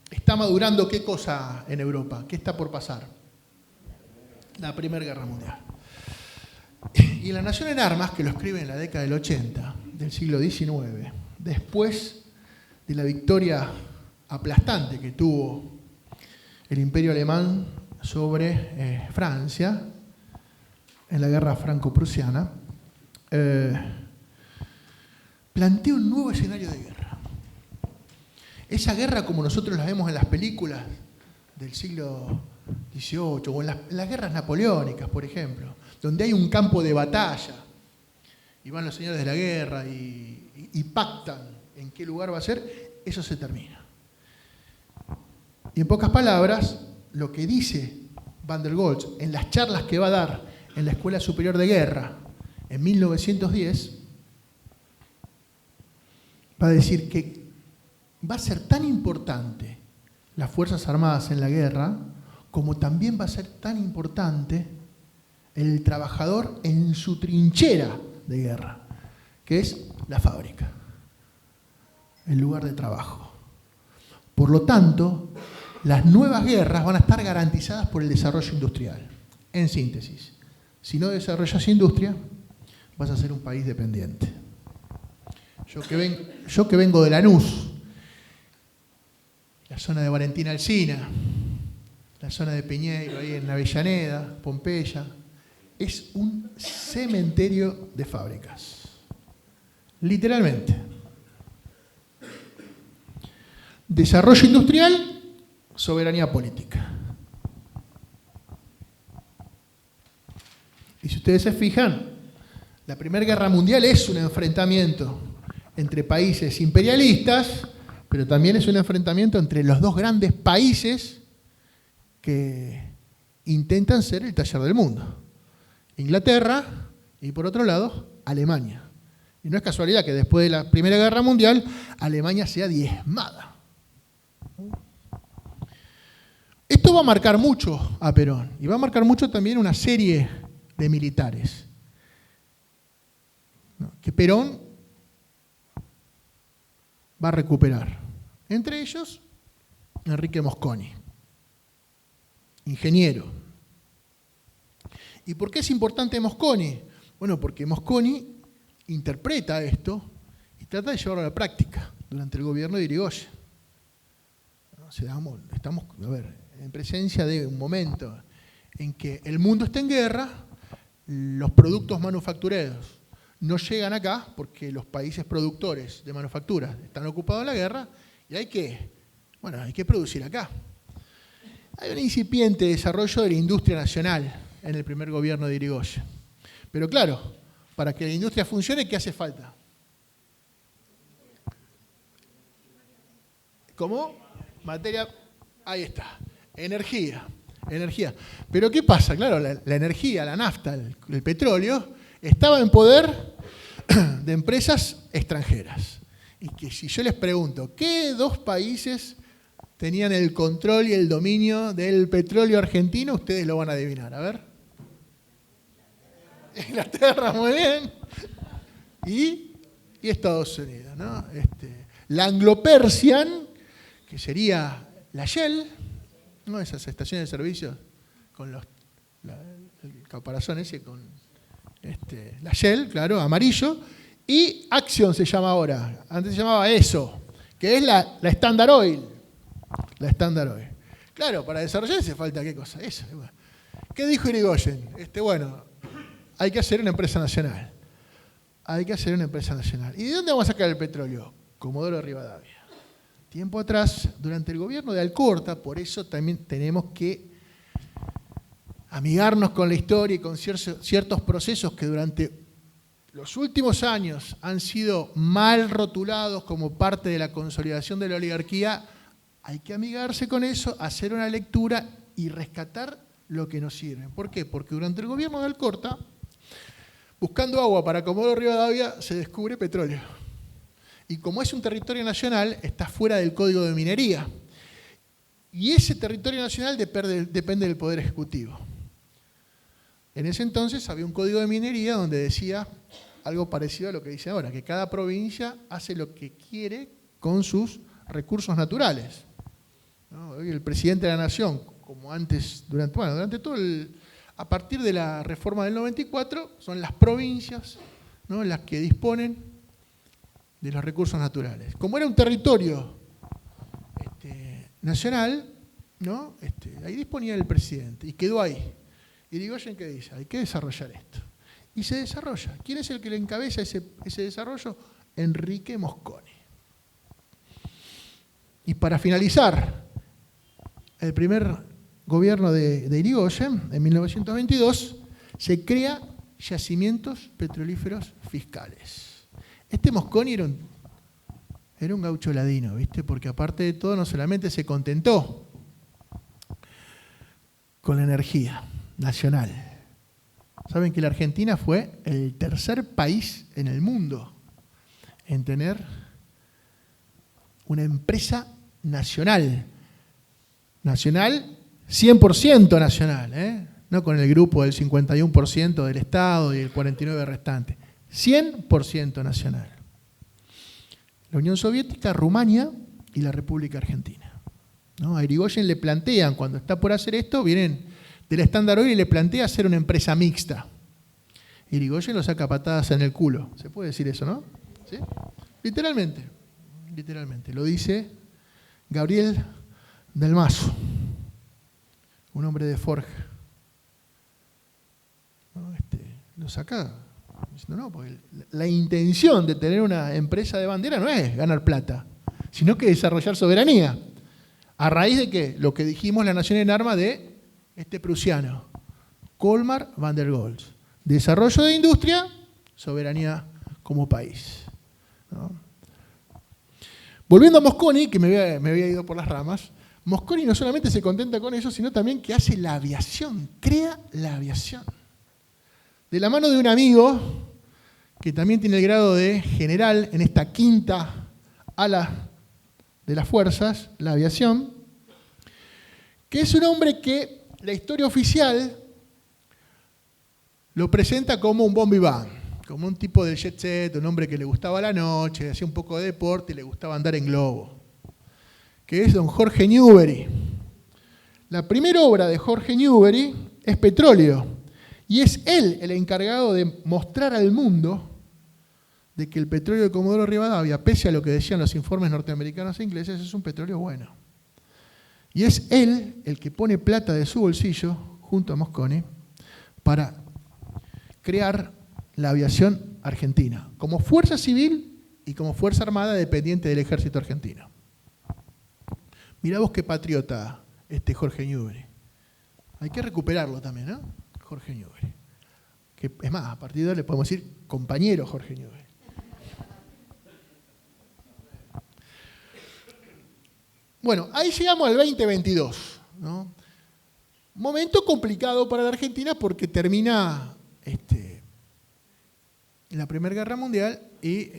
está madurando ¿qué cosa en Europa? ¿Qué está por pasar? La Primera Guerra Mundial. Y La Nación en Armas, que lo escribe en la década del 80, del siglo XIX, después de la victoria aplastante que tuvo el Imperio Alemán sobre Francia en la guerra franco-prusiana, plantea un nuevo escenario de guerra. Esa guerra como nosotros la vemos en las películas del siglo XVIII o en las guerras napoleónicas, por ejemplo, donde hay un campo de batalla y van los señores de la guerra y pactan en qué lugar va a ser, eso se termina. Y en pocas palabras, lo que dice van der Goltz en las charlas que va a dar en la Escuela Superior de Guerra en 1910, va a decir que va a ser tan importante las Fuerzas Armadas en la guerra como también va a ser tan importante el trabajador en su trinchera de guerra, que es la fábrica, el lugar de trabajo. Por lo tanto, las nuevas guerras van a estar garantizadas por el desarrollo industrial. En síntesis, si no desarrollas industria, vas a ser un país dependiente. Yo que vengo de Lanús, la zona de Valentina Alsina, la zona de Piñeiro, ahí en Avellaneda, Pompeya, es un cementerio de fábricas. Literalmente. Desarrollo industrial, soberanía política. Y si ustedes se fijan, la Primera Guerra Mundial es un enfrentamiento entre países imperialistas, pero también es un enfrentamiento entre los dos grandes países que intentan ser el taller del mundo. Inglaterra y, por otro lado, Alemania. Y no es casualidad que después de la Primera Guerra Mundial, Alemania sea diezmada. Esto va a marcar mucho a Perón y va a marcar mucho también una serie de militares que Perón va a recuperar. Entre ellos, Enrique Mosconi, ingeniero, ¿Y por qué es importante Mosconi? Bueno, porque Mosconi interpreta esto y trata de llevarlo a la práctica durante el gobierno de Irigoyen. O sea, estamos en presencia de un momento en que el mundo está en guerra, los productos manufactureros no llegan acá porque los países productores de manufacturas están ocupados en la guerra y hay que producir acá. Hay un incipiente desarrollo de la industria nacional en el primer gobierno de Irigoyen. Pero claro, para que la industria funcione, ¿qué hace falta? ¿Cómo? Materia, ahí está, energía. Pero ¿qué pasa? Claro, la energía, la nafta, el petróleo, estaba en poder de empresas extranjeras. Y que si yo les pregunto, ¿qué dos países tenían el control y el dominio del petróleo argentino? Ustedes lo van a adivinar, a ver. Inglaterra, muy bien. Y Estados Unidos, ¿no? La Anglo-Persian, que sería la Shell, ¿no? Esas estaciones de servicio con el caparazón ese con la Shell, claro, amarillo, y Axion se llama ahora, antes se llamaba ESO, que es la Standard Oil. La Standard Oil. Claro, para desarrollar hace falta ¿qué cosa? Eso. ¿Qué dijo Irigoyen? Bueno, hay que hacer una empresa nacional. Hay que hacer una empresa nacional. ¿Y de dónde vamos a sacar el petróleo? Comodoro Rivadavia. Tiempo atrás, durante el gobierno de Alcorta, por eso también tenemos que amigarnos con la historia y con ciertos procesos que durante los últimos años han sido mal rotulados como parte de la consolidación de la oligarquía. Hay que amigarse con eso, hacer una lectura y rescatar lo que nos sirve. ¿Por qué? Porque durante el gobierno de Alcorta, buscando agua para Comodoro Rivadavia, se descubre petróleo. Y como es un territorio nacional, está fuera del Código de Minería. Y ese territorio nacional depende del Poder Ejecutivo. En ese entonces había un Código de Minería donde decía algo parecido a lo que dice ahora, que cada provincia hace lo que quiere con sus recursos naturales. ¿No? Hoy el presidente de la Nación, como antes, durante todo a partir de la reforma del 94, son las provincias, ¿no?, las que disponen de los recursos naturales. Como era un territorio nacional, ¿no?, ahí disponía el presidente y quedó ahí. Y Irigoyen, ¿qué dice? Hay que desarrollar esto. Y se desarrolla. ¿Quién es el que le encabeza ese desarrollo? Enrique Mosconi. Y para finalizar, el primer gobierno de Irigoyen, en 1922, se crea Yacimientos Petrolíferos Fiscales. Mosconi era un gaucho ladino, ¿viste? Porque aparte de todo, no solamente se contentó con la energía nacional. Saben que la Argentina fue el tercer país en el mundo en tener una empresa nacional. Nacional, 100% nacional, ¿eh? No con el grupo del 51% del Estado y el 49% restante. 100% nacional. La Unión Soviética, Rumania y la República Argentina. ¿No? A Irigoyen le plantean, cuando está por hacer esto, vienen del Standard Oil y le plantea hacer una empresa mixta. Irigoyen lo saca patadas en el culo. ¿Se puede decir eso, no? ¿Sí? Literalmente. Literalmente. Lo dice Gabriel del Mazo, un hombre de Forja. ¿No? Lo saca diciendo, no, porque la intención de tener una empresa de bandera no es ganar plata, sino que desarrollar soberanía. ¿A raíz de qué? Lo que dijimos, la nación en armas de prusiano, Colmar van der Goltz. Desarrollo de industria, soberanía como país. ¿No? Volviendo a Mosconi, que me había ido por las ramas, Mosconi no solamente se contenta con eso, sino también que hace la aviación, crea la aviación. De la mano de un amigo que también tiene el grado de general en esta quinta ala de las fuerzas, la aviación, que es un hombre que la historia oficial lo presenta como un bon vivant, como un tipo del jet set, un hombre que le gustaba la noche, hacía un poco de deporte y le gustaba andar en globo, que es don Jorge Newbery. La primera obra de Jorge Newbery es Petróleo, Y es él el encargado de mostrar al mundo de que el petróleo de Comodoro Rivadavia, pese a lo que decían los informes norteamericanos e ingleses, es un petróleo bueno. Y es él el que pone plata de su bolsillo, junto a Mosconi, para crear la aviación argentina, como fuerza civil y como fuerza armada dependiente del ejército argentino. Mirá vos qué patriota Jorge Newbery. Hay que recuperarlo también, ¿no? Jorge Newbery. Que, es más, a partir de ahora le podemos decir compañero Jorge Newbery. Bueno, ahí llegamos al 2022, ¿no? Momento complicado para la Argentina porque termina la Primera Guerra Mundial y,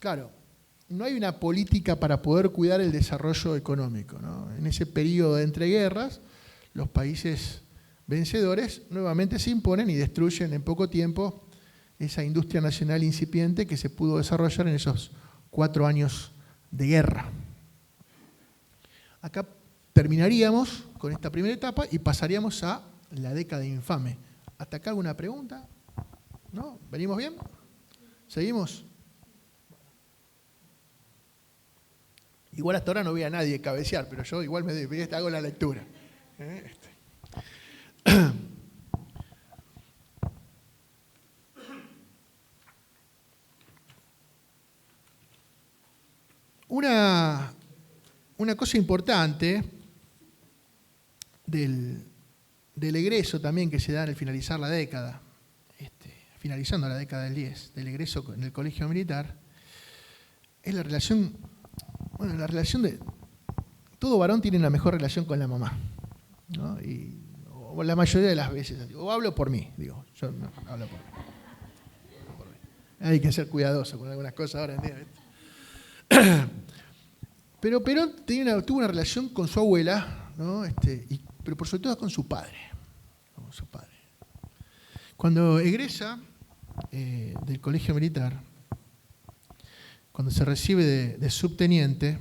claro, no hay una política para poder cuidar el desarrollo económico, ¿no? En ese periodo de entreguerras, los países vencedores nuevamente se imponen y destruyen en poco tiempo esa industria nacional incipiente que se pudo desarrollar en esos 4 años de guerra. Acá terminaríamos con esta primera etapa y pasaríamos a la década infame. ¿Hasta acá alguna pregunta? ¿No? ¿Venimos bien? ¿Seguimos? Igual hasta ahora no vi a nadie cabecear, pero yo igual hago la lectura. Una cosa importante del egreso también que se da al finalizar la década, finalizando la década del 10, del egreso en el colegio militar, es la relación, la relación de... Todo varón tiene una mejor relación con la mamá, ¿no? O la mayoría de las veces, o hablo por mí, digo, yo no hablo por mí. Hay que ser cuidadoso con algunas cosas ahora en día. Pero Perón tuvo una relación con su abuela, ¿no? Pero por sobre todo con su padre. Cuando egresa del colegio militar, cuando se recibe de subteniente,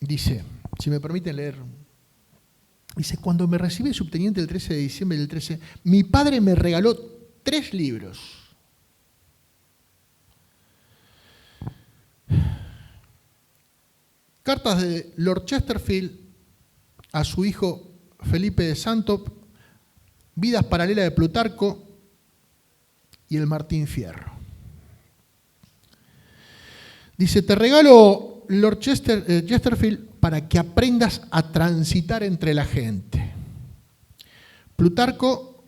dice, si me permiten leer, dice, cuando me recibí de subteniente el 13 de diciembre del 13, mi padre me regaló 3 libros. Cartas de Lord Chesterfield a su hijo Felipe de Santop, Vidas paralelas de Plutarco y el Martín Fierro. Dice, te regalo, Lord Chesterfield, para que aprendas a transitar entre la gente. Plutarco,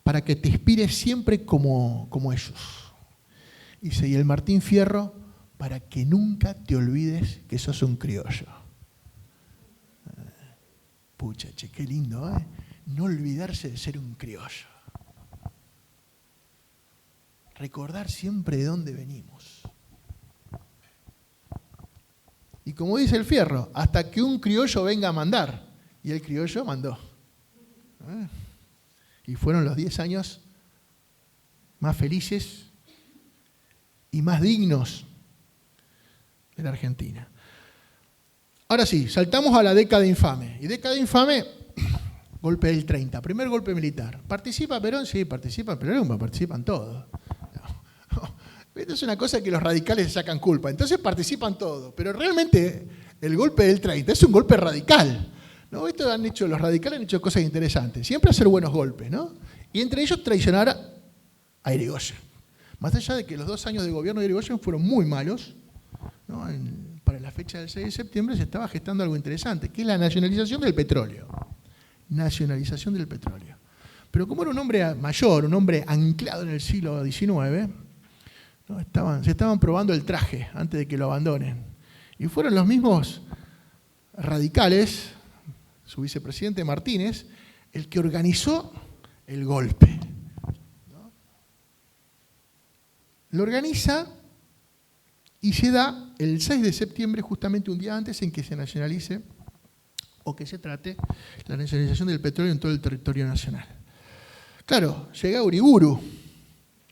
para que te inspires siempre como ellos. Dice, y el Martín Fierro, para que nunca te olvides que sos un criollo. Pucha, che, qué lindo, ¿eh? No olvidarse de ser un criollo. Recordar siempre de dónde venimos. Y como dice el Fierro, hasta que un criollo venga a mandar. Y el criollo mandó. Y fueron los 10 años más felices y más dignos de la Argentina. Ahora sí, saltamos a la década infame. Y década infame, golpe del 30, primer golpe militar. ¿Participa Perón? Sí, participa Perón, participan todos. Esto es una cosa que los radicales se sacan culpa. Entonces participan todos. Pero realmente el golpe del 30 es un golpe radical, ¿no? Esto los radicales han hecho cosas interesantes. Siempre hacer buenos golpes, ¿no? Y entre ellos traicionar a Irigoyen. Más allá de que los 2 años de gobierno de Irigoyen fueron muy malos, ¿no? Para la fecha del 6 de septiembre se estaba gestando algo interesante, que es la nacionalización del petróleo. Nacionalización del petróleo. Pero como era un hombre mayor, un hombre anclado en el siglo XIX, ¿no? Se estaban probando el traje antes de que lo abandonen. Y fueron los mismos radicales, su vicepresidente Martínez, el que organizó el golpe, ¿no? Lo organiza y se da el 6 de septiembre, justamente un día antes en que se nacionalice o que se trate la nacionalización del petróleo en todo el territorio nacional. Claro, llega Uriburu,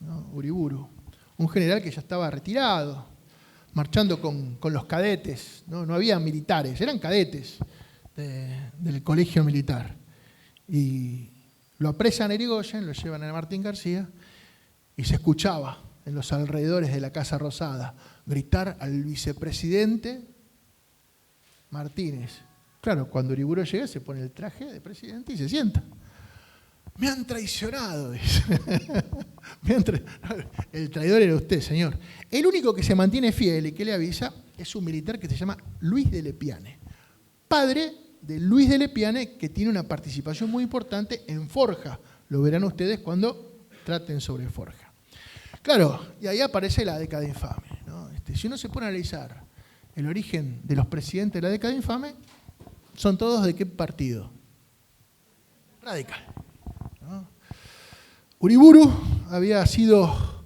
¿no? Uriburu, un general que ya estaba retirado, marchando con los cadetes, no había militares, eran cadetes del colegio militar. Y Lo apresan a Irigoyen, lo llevan a Martín García y se escuchaba en los alrededores de la Casa Rosada gritar al vicepresidente Martínez. Claro, cuando Uriburu llega se pone el traje de presidente y se sienta. Me han traicionado, dice. El traidor era usted, señor. El único que se mantiene fiel y que le avisa es un militar que se llama Luis de Lepiane, padre de Luis de Lepiane, que tiene una participación muy importante en Forja. Lo verán ustedes cuando traten sobre Forja. Claro, y ahí aparece la década infame, ¿no? Si uno se pone a analizar el origen de los presidentes de la década infame, son todos ¿de qué partido? Radical, ¿no? Uriburu había sido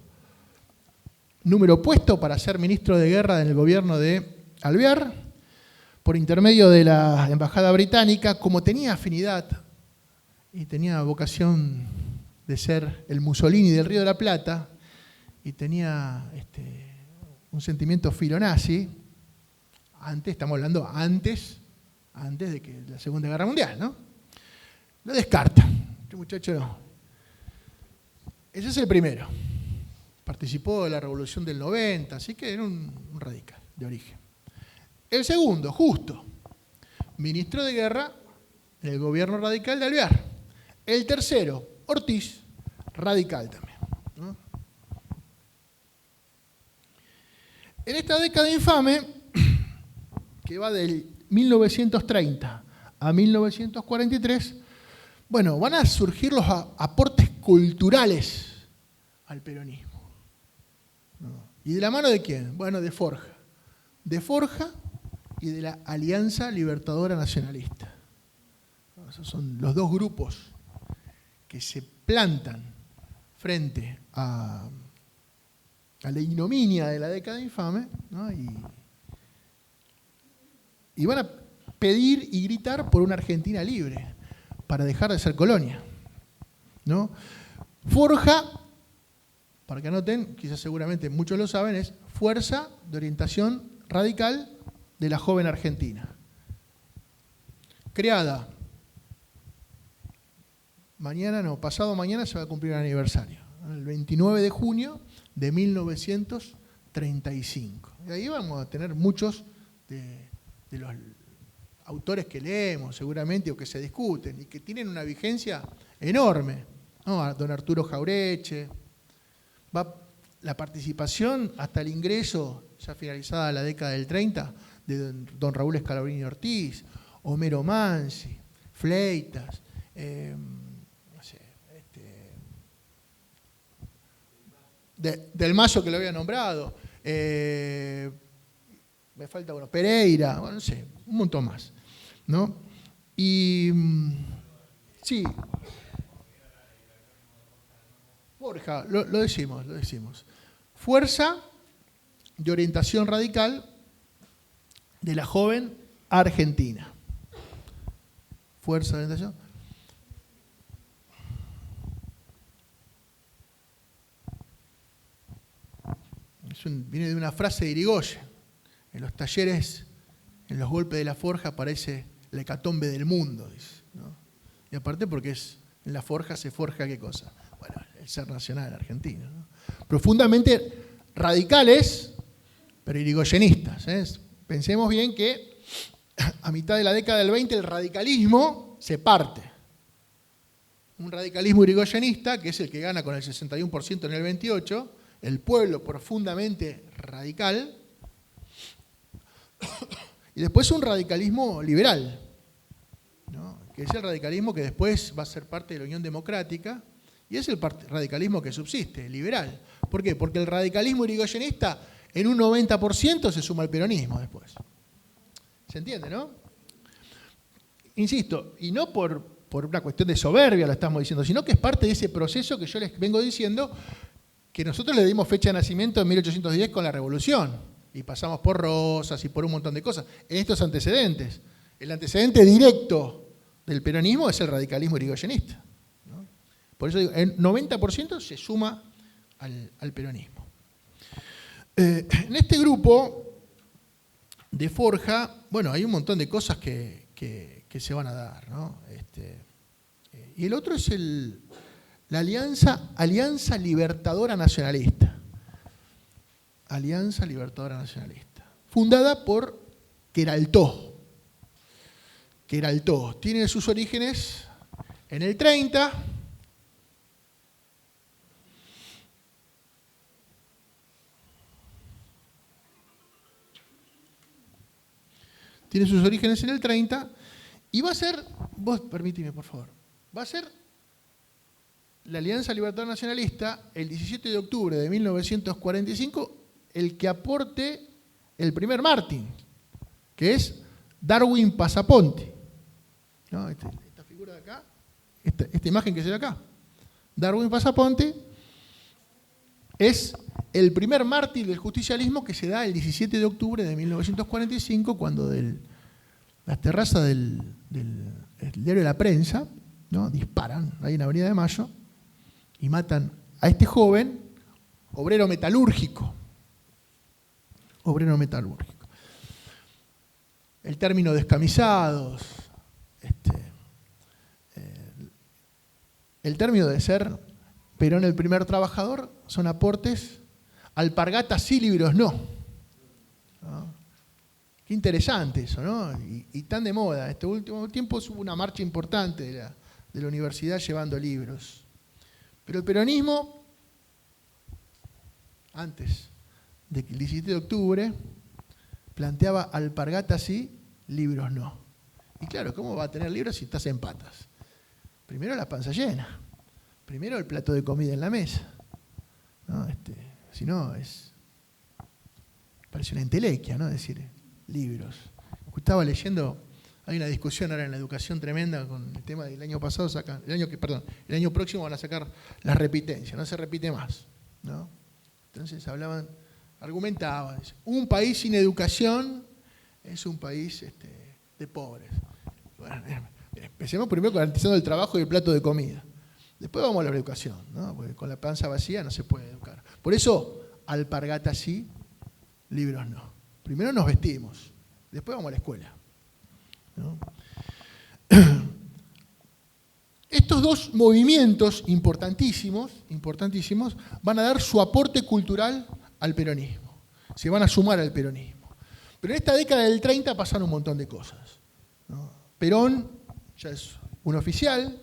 número puesto para ser ministro de guerra en el gobierno de Alvear, por intermedio de la embajada británica. Como tenía afinidad y tenía vocación de ser el Mussolini del Río de la Plata, y tenía un sentimiento filonazi, estamos hablando antes de que la Segunda Guerra Mundial, ¿no? Lo descarta. Este muchacho no. Ese es el primero. Participó de la Revolución del 90, así que era un radical de origen. El segundo, Justo, ministro de Guerra en el gobierno radical de Alvear. El tercero, Ortiz, radical también, ¿no? En esta década infame, que va del 1930 a 1943, bueno, van a surgir los aportes culturales al peronismo, ¿no? ¿Y de la mano de quién? Bueno, de Forja. De Forja y de la Alianza Libertadora Nacionalista. Esos son los dos grupos que se plantan frente a la ignominia de la década infame, ¿no? Y van a pedir y gritar por una Argentina libre, para dejar de ser colonia, ¿no? Forja, para que anoten, quizás seguramente muchos lo saben, es Fuerza de Orientación Radical de la Joven Argentina. Creada pasado mañana se va a cumplir el aniversario, el 29 de junio de 1935. Y ahí vamos a tener muchos de los autores que leemos seguramente o que se discuten y que tienen una vigencia enorme, ¿no? Don Arturo Jaureche, la participación hasta el ingreso, ya finalizada la década del 30, de don Raúl Scalabrini Ortiz, Homero Mansi, Fleitas, Del Mazo, que lo había nombrado, me falta Pereira, no sé, un montón más, ¿no? Y sí, Forja, lo decimos. Fuerza de Orientación Radical de la Joven Argentina. Fuerza de Orientación. Viene de una frase de Irigoyen. En los talleres, en los golpes de la forja, aparece la hecatombe del mundo, dice, ¿no? Y aparte porque en la forja se forja ¿qué cosa? Bueno, el ser nacional argentino, ¿no? Profundamente radicales, pero irigoyenistas, ¿eh? Pensemos bien que a mitad de la década del 20 el radicalismo se parte. Un radicalismo irigoyenista, que es el que gana con el 61% en el 28, el pueblo profundamente radical, y después un radicalismo liberal, ¿no? Que es el radicalismo que después va a ser parte de la Unión Democrática, y es el radicalismo que subsiste, liberal. ¿Por qué? Porque el radicalismo irigoyenista en un 90% se suma al peronismo después. ¿Se entiende, no? Insisto, y no por una cuestión de soberbia lo estamos diciendo, sino que es parte de ese proceso que yo les vengo diciendo, que nosotros le dimos fecha de nacimiento en 1810 con la Revolución, y pasamos por Rosas y por un montón de cosas. En estos antecedentes, el antecedente directo del peronismo es el radicalismo irigoyenista, ¿no? Por eso digo, el 90% se suma al peronismo. En este grupo de Forja, bueno, hay un montón de cosas que se van a dar, ¿no? Y el otro es la Alianza Libertadora Nacionalista. Alianza Libertadora Nacionalista. Fundada por Queraltó. Queraltó tiene sus orígenes en el 30. Tiene sus orígenes en el 30 y va a ser, vos permíteme por favor, va a ser la Alianza Libertadora Nacionalista el 17 de octubre de 1945 el que aporte el primer mártir, que es Darwin Passaponte. ¿No? Esta figura de acá, esta imagen que se ve acá. Darwin Passaponte es el primer mártir del justicialismo que se da el 17 de octubre de 1945, cuando las terrazas del diario de la Prensa, ¿no? Disparan ahí en Avenida de Mayo y matan a este joven obrero metalúrgico. Obrero metalúrgico. El término descamisados, el término de ser Perón el primer trabajador, son aportes. Alpargatas sí, libros no. ¿No? Qué interesante eso, ¿no? Y tan de moda. Este último tiempo hubo una marcha importante de la universidad llevando libros. Pero el peronismo, antes del 17 de octubre, planteaba alpargatas sí, libros no. Y claro, ¿cómo va a tener libros si estás en patas? Primero la panza llena. Primero el plato de comida en la mesa. ¿No? Si no, parece una entelequia, ¿no? Decir libros. Estaba leyendo, hay una discusión ahora en la educación tremenda con el tema del año pasado, el año próximo van a sacar las repitencias, no se repite más, ¿no? Entonces argumentaban, un país sin educación es un país de pobres. Bueno, empecemos primero garantizando el trabajo y el plato de comida. Después vamos a la educación, ¿no? Porque con la panza vacía no se puede educar. Por eso, alpargatas sí, libros no. Primero nos vestimos, después vamos a la escuela, ¿no? Estos dos movimientos importantísimos van a dar su aporte cultural al peronismo. Se van a sumar al peronismo. Pero en esta década del 30 pasaron un montón de cosas, ¿no? Perón ya es un oficial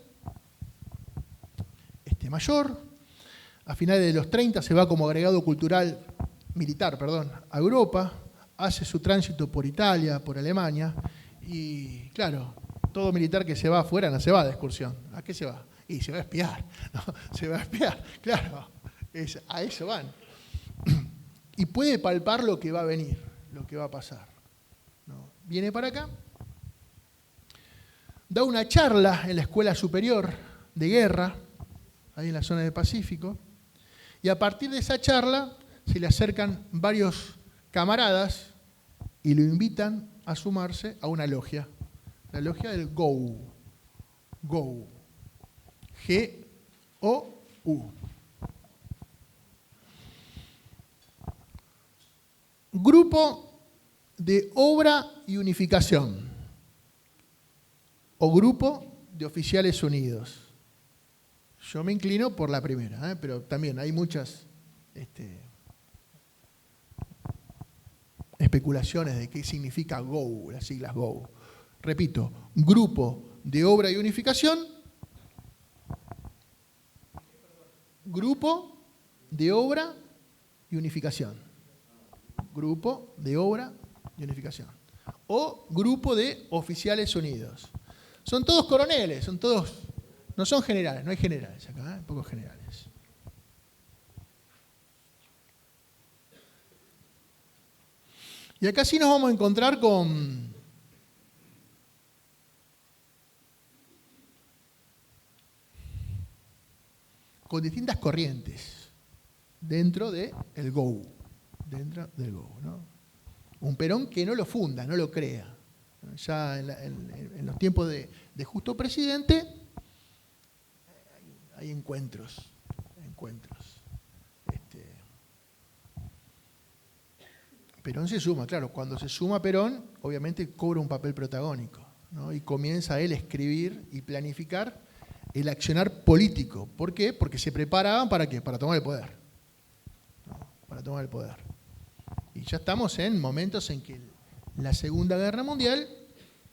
mayor. A finales de los 30 se va como agregado militar, a Europa, hace su tránsito por Italia, por Alemania, y claro, todo militar que se va afuera no se va de excursión. ¿A qué se va? Y se va a espiar, ¿no? Se va a espiar, claro, a eso van. Y puede palpar lo que va a venir, lo que va a pasar, ¿no? Viene para acá, da una charla en la Escuela Superior de Guerra, ahí en la zona del Pacífico, y a partir de esa charla se le acercan varios camaradas y lo invitan a sumarse a una logia, la logia del GOU, G-O-U. Grupo de Obra y Unificación, o Grupo de Oficiales Unidos. Yo me inclino por la primera, pero también hay muchas especulaciones de qué significa GOU, las siglas GOU. Repito, Grupo de Obra y Unificación, Grupo de Obra y Unificación. Grupo de Obra y Unificación. O Grupo de Oficiales Unidos. Son todos coroneles, no son generales, no hay generales acá, hay pocos generales. Y acá sí nos vamos a encontrar con distintas corrientes dentro del GOU. ¿No? Un Perón que no lo funda, no lo crea. Ya en los tiempos de Justo Presidente hay encuentros. Perón se suma, claro, cuando se suma Perón, obviamente cobra un papel protagónico, ¿no? Y comienza él a escribir y planificar el accionar político. ¿Por qué? Porque se preparaban ¿para qué? Para tomar el poder. ¿No? Para tomar el poder. Y ya estamos en momentos en que la Segunda Guerra Mundial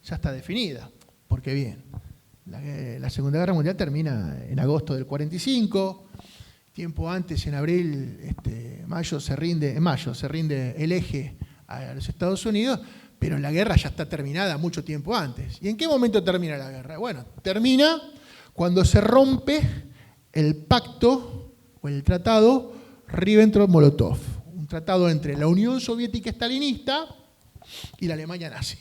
ya está definida. Porque bien, la Segunda Guerra Mundial termina en agosto del 45. Tiempo antes, en abril, en mayo se rinde el eje a los Estados Unidos, pero la guerra ya está terminada mucho tiempo antes. ¿Y en qué momento termina la guerra? Bueno, termina cuando se rompe el pacto o el tratado Ribbentrop-Molotov, un tratado entre la Unión Soviética estalinista y la Alemania nazi.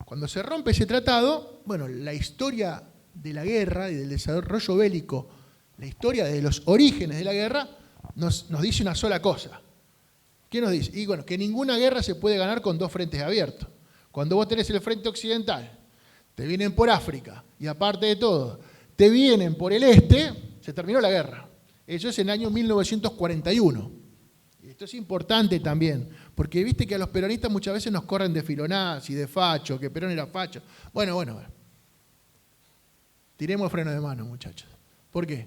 Cuando se rompe ese tratado, bueno, la historia de la guerra y del desarrollo bélico, la historia de los orígenes de la guerra, nos dice una sola cosa. ¿Qué nos dice? Y bueno, que ninguna guerra se puede ganar con dos frentes abiertos. Cuando vos tenés el frente occidental, te vienen por África, y aparte de todo, te vienen por el este, se terminó la guerra. Eso es en el año 1941. Y esto es importante también, porque viste que a los peronistas muchas veces nos corren de filonazi, de facho, que Perón era facho. Bueno. Tiremos el freno de mano, muchachos. ¿Por qué?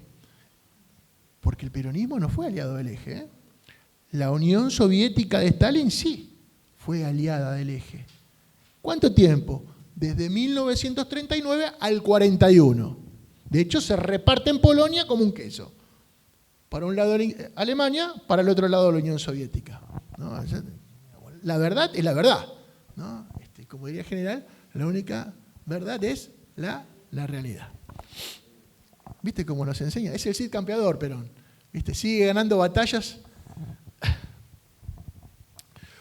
Porque el peronismo no fue aliado del eje, ¿eh? La Unión Soviética de Stalin sí fue aliada del eje. ¿Cuánto tiempo? Desde 1939 al 41. De hecho, se reparte en Polonia como un queso. Para un lado Alemania, para el otro lado la Unión Soviética. ¿No? La verdad es la verdad. ¿No? Como diría el general, la única verdad es la realidad. ¿Viste cómo nos enseña? Es el Cid campeador, Perón. ¿Viste? Sigue ganando batallas.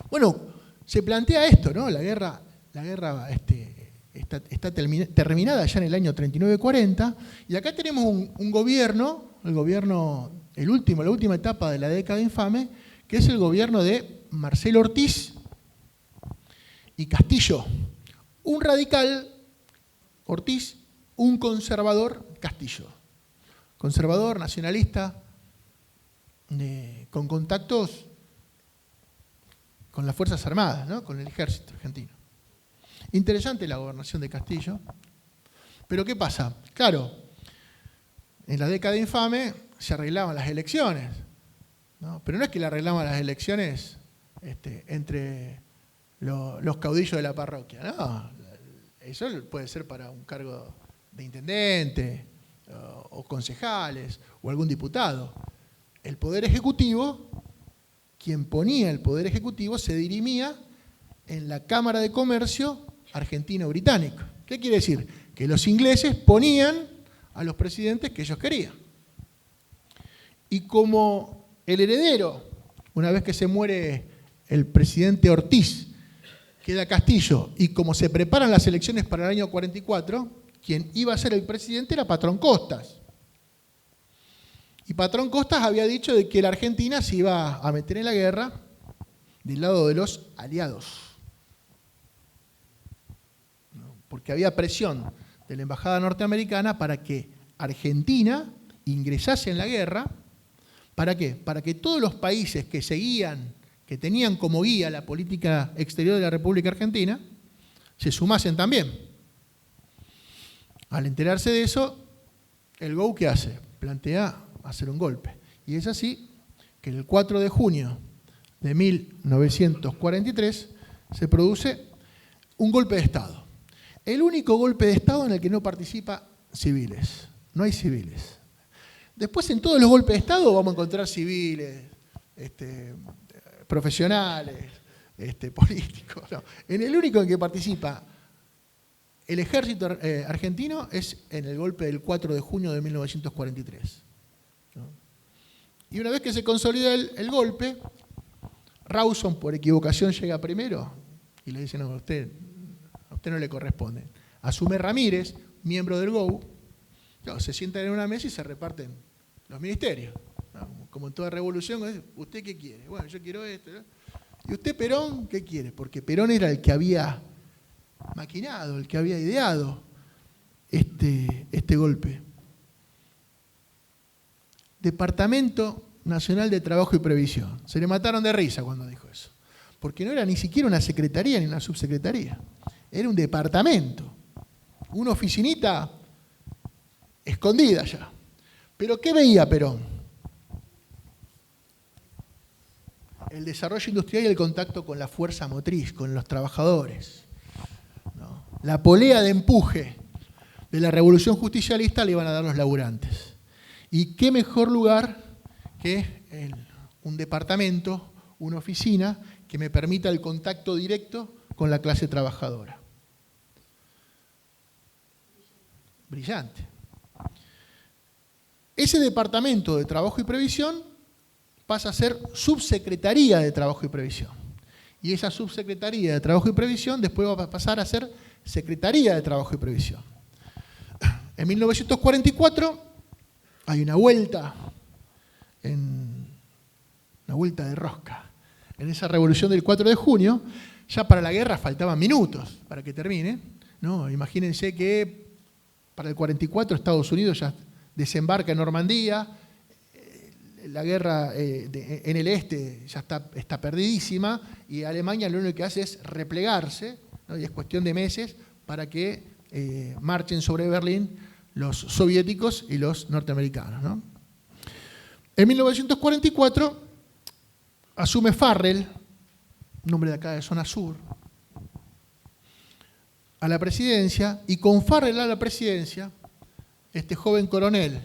Bueno, se plantea esto, ¿no? La guerra está terminada ya en el año 39-40, y acá tenemos un gobierno, la última etapa de la década infame, que es el gobierno de Marcelo Ortiz y Castillo. Un radical, Ortiz, un conservador, Castillo. Conservador, nacionalista, con contactos con las Fuerzas Armadas, ¿no? Con el ejército argentino. Interesante la gobernación de Castillo. Pero ¿qué pasa? Claro, en la década infame se arreglaban las elecciones, ¿no? Pero no es que le arreglaban las elecciones entre los caudillos de la parroquia, no. Eso puede ser para un cargo de intendente o concejales o algún diputado. El Poder Ejecutivo, quien ponía el Poder Ejecutivo, se dirimía en la Cámara de Comercio argentino-británico. ¿Qué quiere decir? Que los ingleses ponían a los presidentes que ellos querían. Y como el heredero, una vez que se muere el presidente Ortiz, queda Castillo, y como se preparan las elecciones para el año 44, quien iba a ser el presidente era Patrón Costas. Y Patrón Costas había dicho de que la Argentina se iba a meter en la guerra del lado de los aliados. Porque había presión de la embajada norteamericana para que Argentina ingresase en la guerra. ¿Para qué? Para que todos los países que seguían, que tenían como guía la política exterior de la República Argentina, se sumasen también. Al enterarse de eso, el GO, ¿qué hace? Plantea hacer un golpe. Y es así que el 4 de junio de 1943 se produce un golpe de Estado. El único golpe de Estado en el que no participa civiles. No hay civiles. Después, en todos los golpes de Estado vamos a encontrar civiles, profesionales, políticos. No. En el único en que participa el ejército argentino es en el golpe del 4 de junio de 1943. ¿No? Y una vez que se consolida el golpe, Rawson por equivocación llega primero y le dice, no, a usted no le corresponde. Asume Ramírez, miembro del GO, no, se sientan en una mesa y se reparten los ministerios. ¿No? Como en toda revolución, ¿usted qué quiere? Bueno, yo quiero esto. ¿No? ¿Y usted, Perón, qué quiere? Porque Perón era el que había maquinado, el que había ideado este golpe. Departamento Nacional de Trabajo y Previsión. Se le mataron de risa cuando dijo eso. Porque no era ni siquiera una secretaría ni una subsecretaría. Era un departamento. Una oficinita escondida ya. Pero ¿qué veía Perón? El desarrollo industrial y el contacto con la fuerza motriz, con los trabajadores, ¿no? La polea de empuje de la revolución justicialista le iban a dar los laburantes. ¿Y qué mejor lugar que un departamento, una oficina, que me permita el contacto directo con la clase trabajadora? Brillante. Ese departamento de Trabajo y Previsión pasa a ser Subsecretaría de Trabajo y Previsión. Y esa Subsecretaría de Trabajo y Previsión después va a pasar a ser Secretaría de Trabajo y Previsión. En 1944 hay una vuelta de rosca. En esa revolución del 4 de junio, ya para la guerra faltaban minutos para que termine, ¿no? Imagínense que para el 44 Estados Unidos ya desembarca en Normandía, la guerra en el este ya está perdidísima y Alemania lo único que hace es replegarse, ¿no? Y es cuestión de meses para que marchen sobre Berlín los soviéticos y los norteamericanos, ¿no? En 1944 asume Farrell, un hombre de acá de zona sur, a la presidencia, y con Farrell a la presidencia, este joven coronel,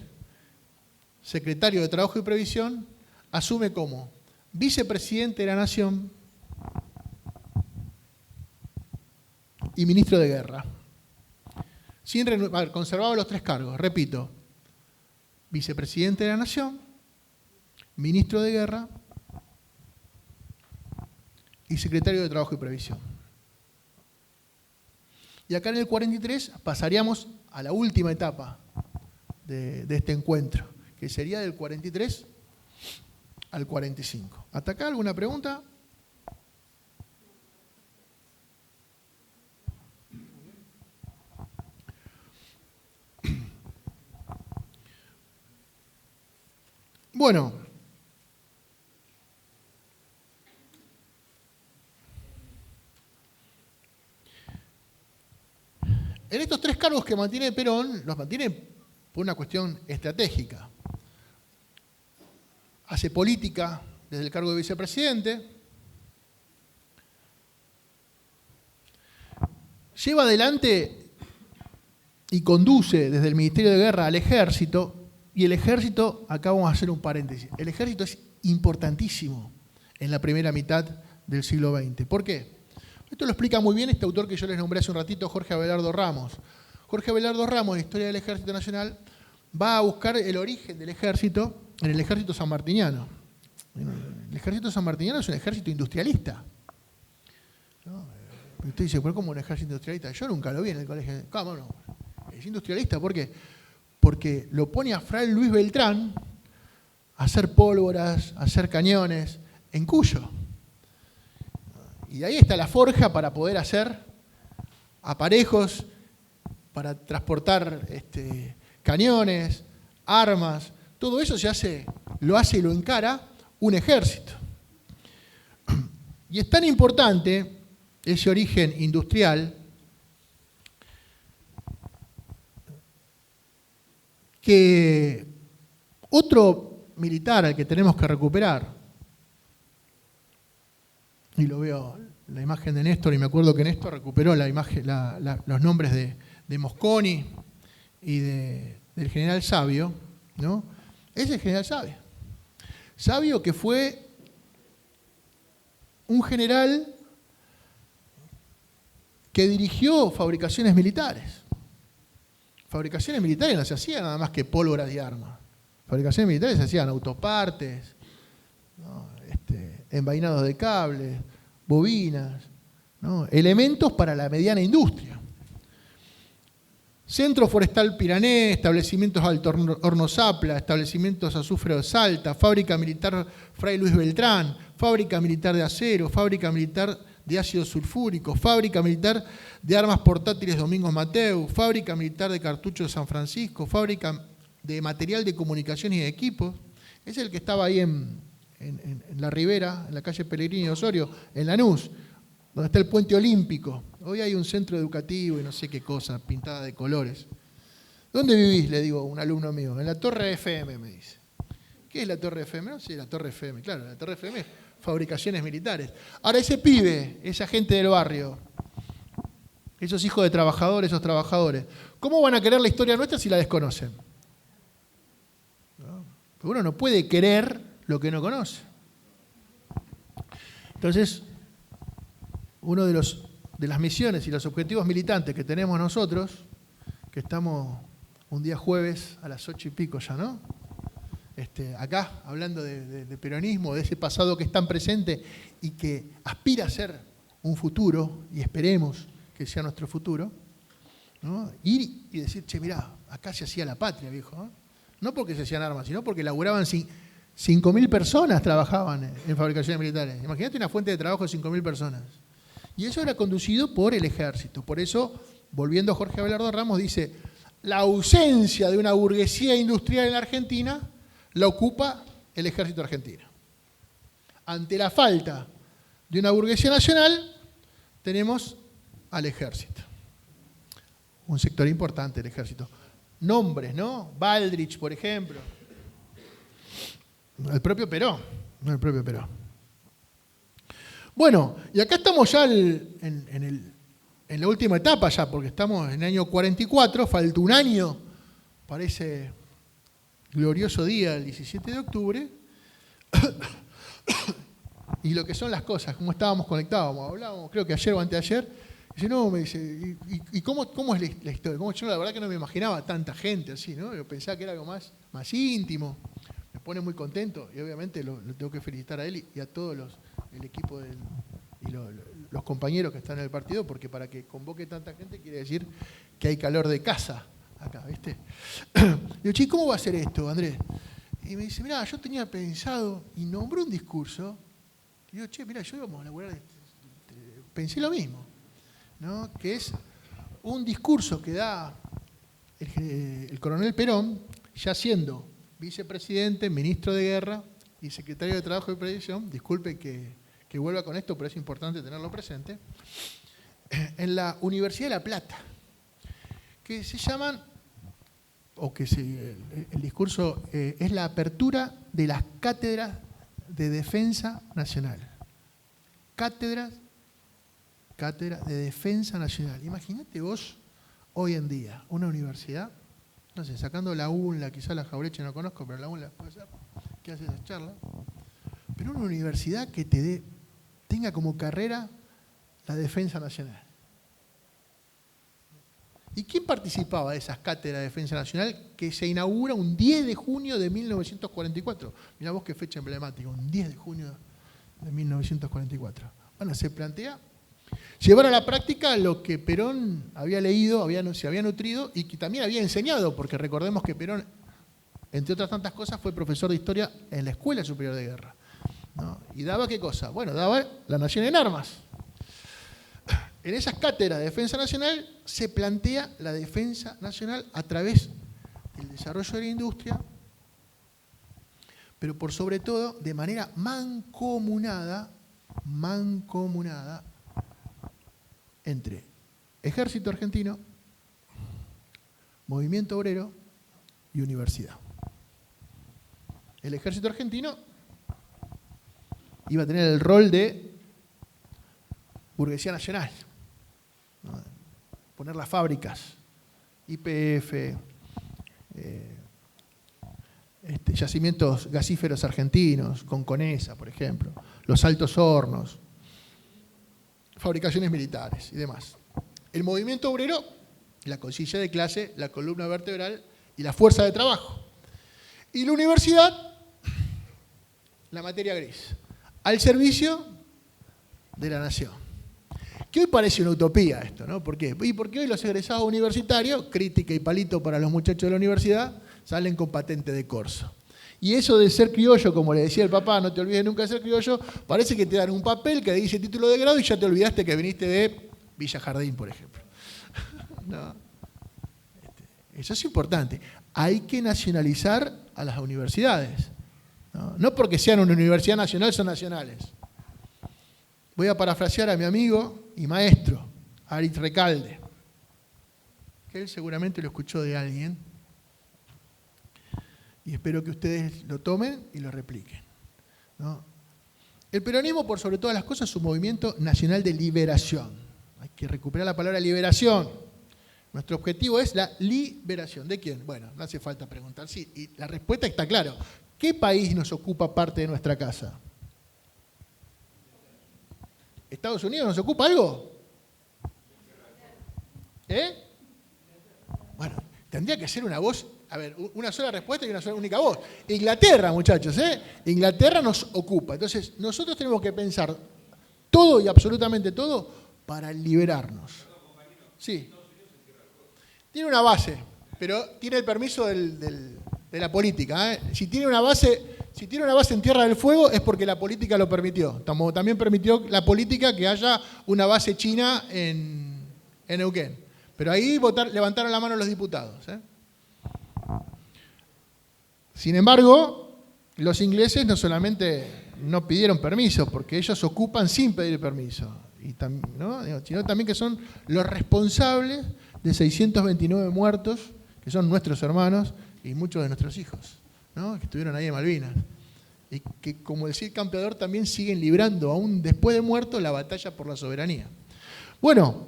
secretario de Trabajo y Previsión, asume como vicepresidente de la Nación y ministro de Guerra. Conservaba los tres cargos, repito, vicepresidente de la Nación, ministro de Guerra y secretario de Trabajo y Previsión. Y acá en el 43 pasaríamos a la última etapa de este encuentro, que sería del 43 al 45. ¿Hasta acá alguna pregunta? Bueno, en estos tres cargos que mantiene Perón, los mantiene por una cuestión estratégica. Hace política desde el cargo de vicepresidente, lleva adelante y conduce desde el Ministerio de Guerra al Ejército, y el Ejército, acá vamos a hacer un paréntesis, el Ejército es importantísimo en la primera mitad del siglo XX. ¿Por qué? Esto lo explica muy bien este autor que yo les nombré hace un ratito, Jorge Abelardo Ramos. Jorge Abelardo Ramos, en Historia del Ejército Nacional, va a buscar el origen del ejército en el ejército sanmartiniano. El ejército sanmartiniano es un ejército industrialista, ¿no? Usted dice, ¿pero cómo un ejército industrialista? Yo nunca lo vi en el colegio. ¿Cómo no? Es industrialista, ¿por qué? Porque lo pone a Fray Luis Beltrán a hacer pólvoras, a hacer cañones, en Cuyo. Y ahí está la forja para poder hacer aparejos, para transportar cañones, armas. Todo eso lo hace y lo encara un ejército. Y es tan importante ese origen industrial que otro militar al que tenemos que recuperar, y lo veo la imagen de Néstor, y me acuerdo que Néstor recuperó los nombres de Mosconi y del general Savio, ¿no? Es el general Savio. Savio, que fue un general que dirigió fabricaciones militares. Fabricaciones militares no se hacían nada más que pólvoras y armas. Fabricaciones militares se hacían autopartes, ¿no? Envainados de cables, bobinas, ¿no? Elementos para la mediana industria. Centro Forestal Pirané, establecimientos Alto Horno Zapla, establecimientos Azufre de Salta, fábrica militar Fray Luis Beltrán, fábrica militar de acero, fábrica militar de ácido sulfúrico, fábrica militar de armas portátiles Domingos Mateu, fábrica militar de cartuchos de San Francisco, fábrica de material de comunicación y de equipos. Es el que estaba ahí en la Ribera, en la calle Pellegrini y Osorio, en Lanús, donde está el Puente Olímpico. Hoy hay un centro educativo y no sé qué cosa, pintada de colores. ¿Dónde vivís? Le digo a un alumno mío. En la Torre FM, me dice. ¿Qué es la Torre FM? No, sí, la Torre FM. Claro, la Torre FM es fabricaciones militares. Ahora, ese pibe, esa gente del barrio, esos hijos de trabajadores, esos trabajadores, ¿cómo van a querer la historia nuestra si la desconocen? ¿No? Porque uno no puede querer lo que no conoce. Entonces, uno de las misiones y los objetivos militantes que tenemos nosotros, que estamos un día jueves a las 8 y pico ya, ¿no? Acá, hablando de peronismo, de ese pasado que es tan presente y que aspira a ser un futuro, y esperemos que sea nuestro futuro, ¿no? Ir y decir, che, mirá, acá se hacía la patria, viejo, ¿no? No porque se hacían armas, sino porque laburaban 5.000 personas trabajaban en fabricaciones militares. Imagínate una fuente de trabajo de 5.000 personas. Y eso era conducido por el ejército. Por eso, volviendo a Jorge Abelardo Ramos, dice, la ausencia de una burguesía industrial en la Argentina la ocupa el ejército argentino. Ante la falta de una burguesía nacional, tenemos al ejército. Un sector importante del ejército. Nombres, ¿no? Baldrich, por ejemplo. El propio Perón. No, el propio Perón. Bueno, y acá estamos ya en la última etapa ya, porque estamos en el año 44, falta un año para ese glorioso día, el 17 de octubre, y lo que son las cosas, cómo estábamos conectados, hablábamos, creo que ayer o anteayer, dice, no, me dice, ¿y cómo es la historia? Yo la verdad que no me imaginaba tanta gente así, ¿no? Yo pensaba que era algo más íntimo, me pone muy contento, y obviamente lo tengo que felicitar a él y a todos el equipo y los compañeros que están en el partido, porque para que convoque tanta gente quiere decir que hay calor de casa acá, ¿viste? Digo, che, ¿cómo va a ser esto, Andrés? Y me dice, mirá, yo tenía pensado, y nombró un discurso. Y digo, che, mirá, yo íbamos a elaborar, pensé lo mismo, ¿no? Que es un discurso que da el coronel Perón, ya siendo vicepresidente, ministro de Guerra y secretario de Trabajo y Previsión, disculpe que vuelva con esto, pero es importante tenerlo presente, en la Universidad de La Plata, que se llaman, el discurso es la apertura de las cátedras de defensa nacional. Cátedra de defensa nacional. Imagínate vos, hoy en día, una universidad, no sé, sacando la UNLA, quizá la Jaureche no conozco, pero la UNLA puede ser, que hace esas charlas, pero una universidad que tenga como carrera la defensa nacional. ¿Y quién participaba de esas cátedras de defensa nacional que se inaugura un 10 de junio de 1944? Mirá vos qué fecha emblemática, un 10 de junio de 1944. Bueno, se plantea llevar a la práctica lo que Perón había leído, se había nutrido y que también había enseñado, porque recordemos que Perón, entre otras tantas cosas, fue profesor de historia en la Escuela Superior de Guerra, ¿no? ¿Y daba qué cosa? Bueno, daba la nación en armas. En esas cátedras de defensa nacional se plantea la defensa nacional a través del desarrollo de la industria, pero por sobre todo de manera mancomunada entre Ejército Argentino, Movimiento Obrero y Universidad. El Ejército Argentino iba a tener el rol de burguesía nacional, ¿no? Poner las fábricas, YPF, yacimientos gasíferos argentinos, con Conesa, por ejemplo, los altos hornos, fabricaciones militares y demás. El movimiento obrero, la conciencia de clase, la columna vertebral y la fuerza de trabajo. Y la universidad, la materia gris, al servicio de la nación. Que hoy parece una utopía esto, ¿no? ¿Por qué? Y porque hoy los egresados universitarios, crítica y palito para los muchachos de la universidad, salen con patente de corso. Y eso de ser criollo, como le decía el papá, no te olvides nunca de ser criollo, parece que te dan un papel que dice título de grado y ya te olvidaste que viniste de Villa Jardín, por ejemplo. No. Eso es importante. Hay que nacionalizar a las universidades. No porque sean una universidad nacional, son nacionales. Voy a parafrasear a mi amigo y maestro, Aritz Recalde, que él seguramente lo escuchó de alguien y espero que ustedes lo tomen y lo repliquen, ¿no? El peronismo, por sobre todas las cosas, es un movimiento nacional de liberación. Hay que recuperar la palabra liberación. Nuestro objetivo es la liberación. ¿De quién? Bueno, no hace falta preguntar. Sí, y la respuesta está clara. ¿Qué país nos ocupa parte de nuestra casa? ¿Estados Unidos nos ocupa algo? Bueno, tendría que ser una voz, a ver, una sola respuesta y una sola única voz. Inglaterra, muchachos, Inglaterra nos ocupa. Entonces, nosotros tenemos que pensar todo y absolutamente todo para liberarnos. Sí. Tiene una base, pero tiene el permiso de la política. Si tiene una base en Tierra del Fuego es porque la política lo permitió. También permitió la política que haya una base china en Neuquén. Pero ahí levantaron la mano los diputados. Sin embargo, los ingleses no solamente no pidieron permiso, porque ellos ocupan sin pedir permiso, ¿no? Sino también que son los responsables de 629 muertos, que son nuestros hermanos y muchos de nuestros hijos, ¿no? Que estuvieron ahí en Malvinas. Y que, como decía el campeador, también siguen librando, aún después de muertos, la batalla por la soberanía. Bueno,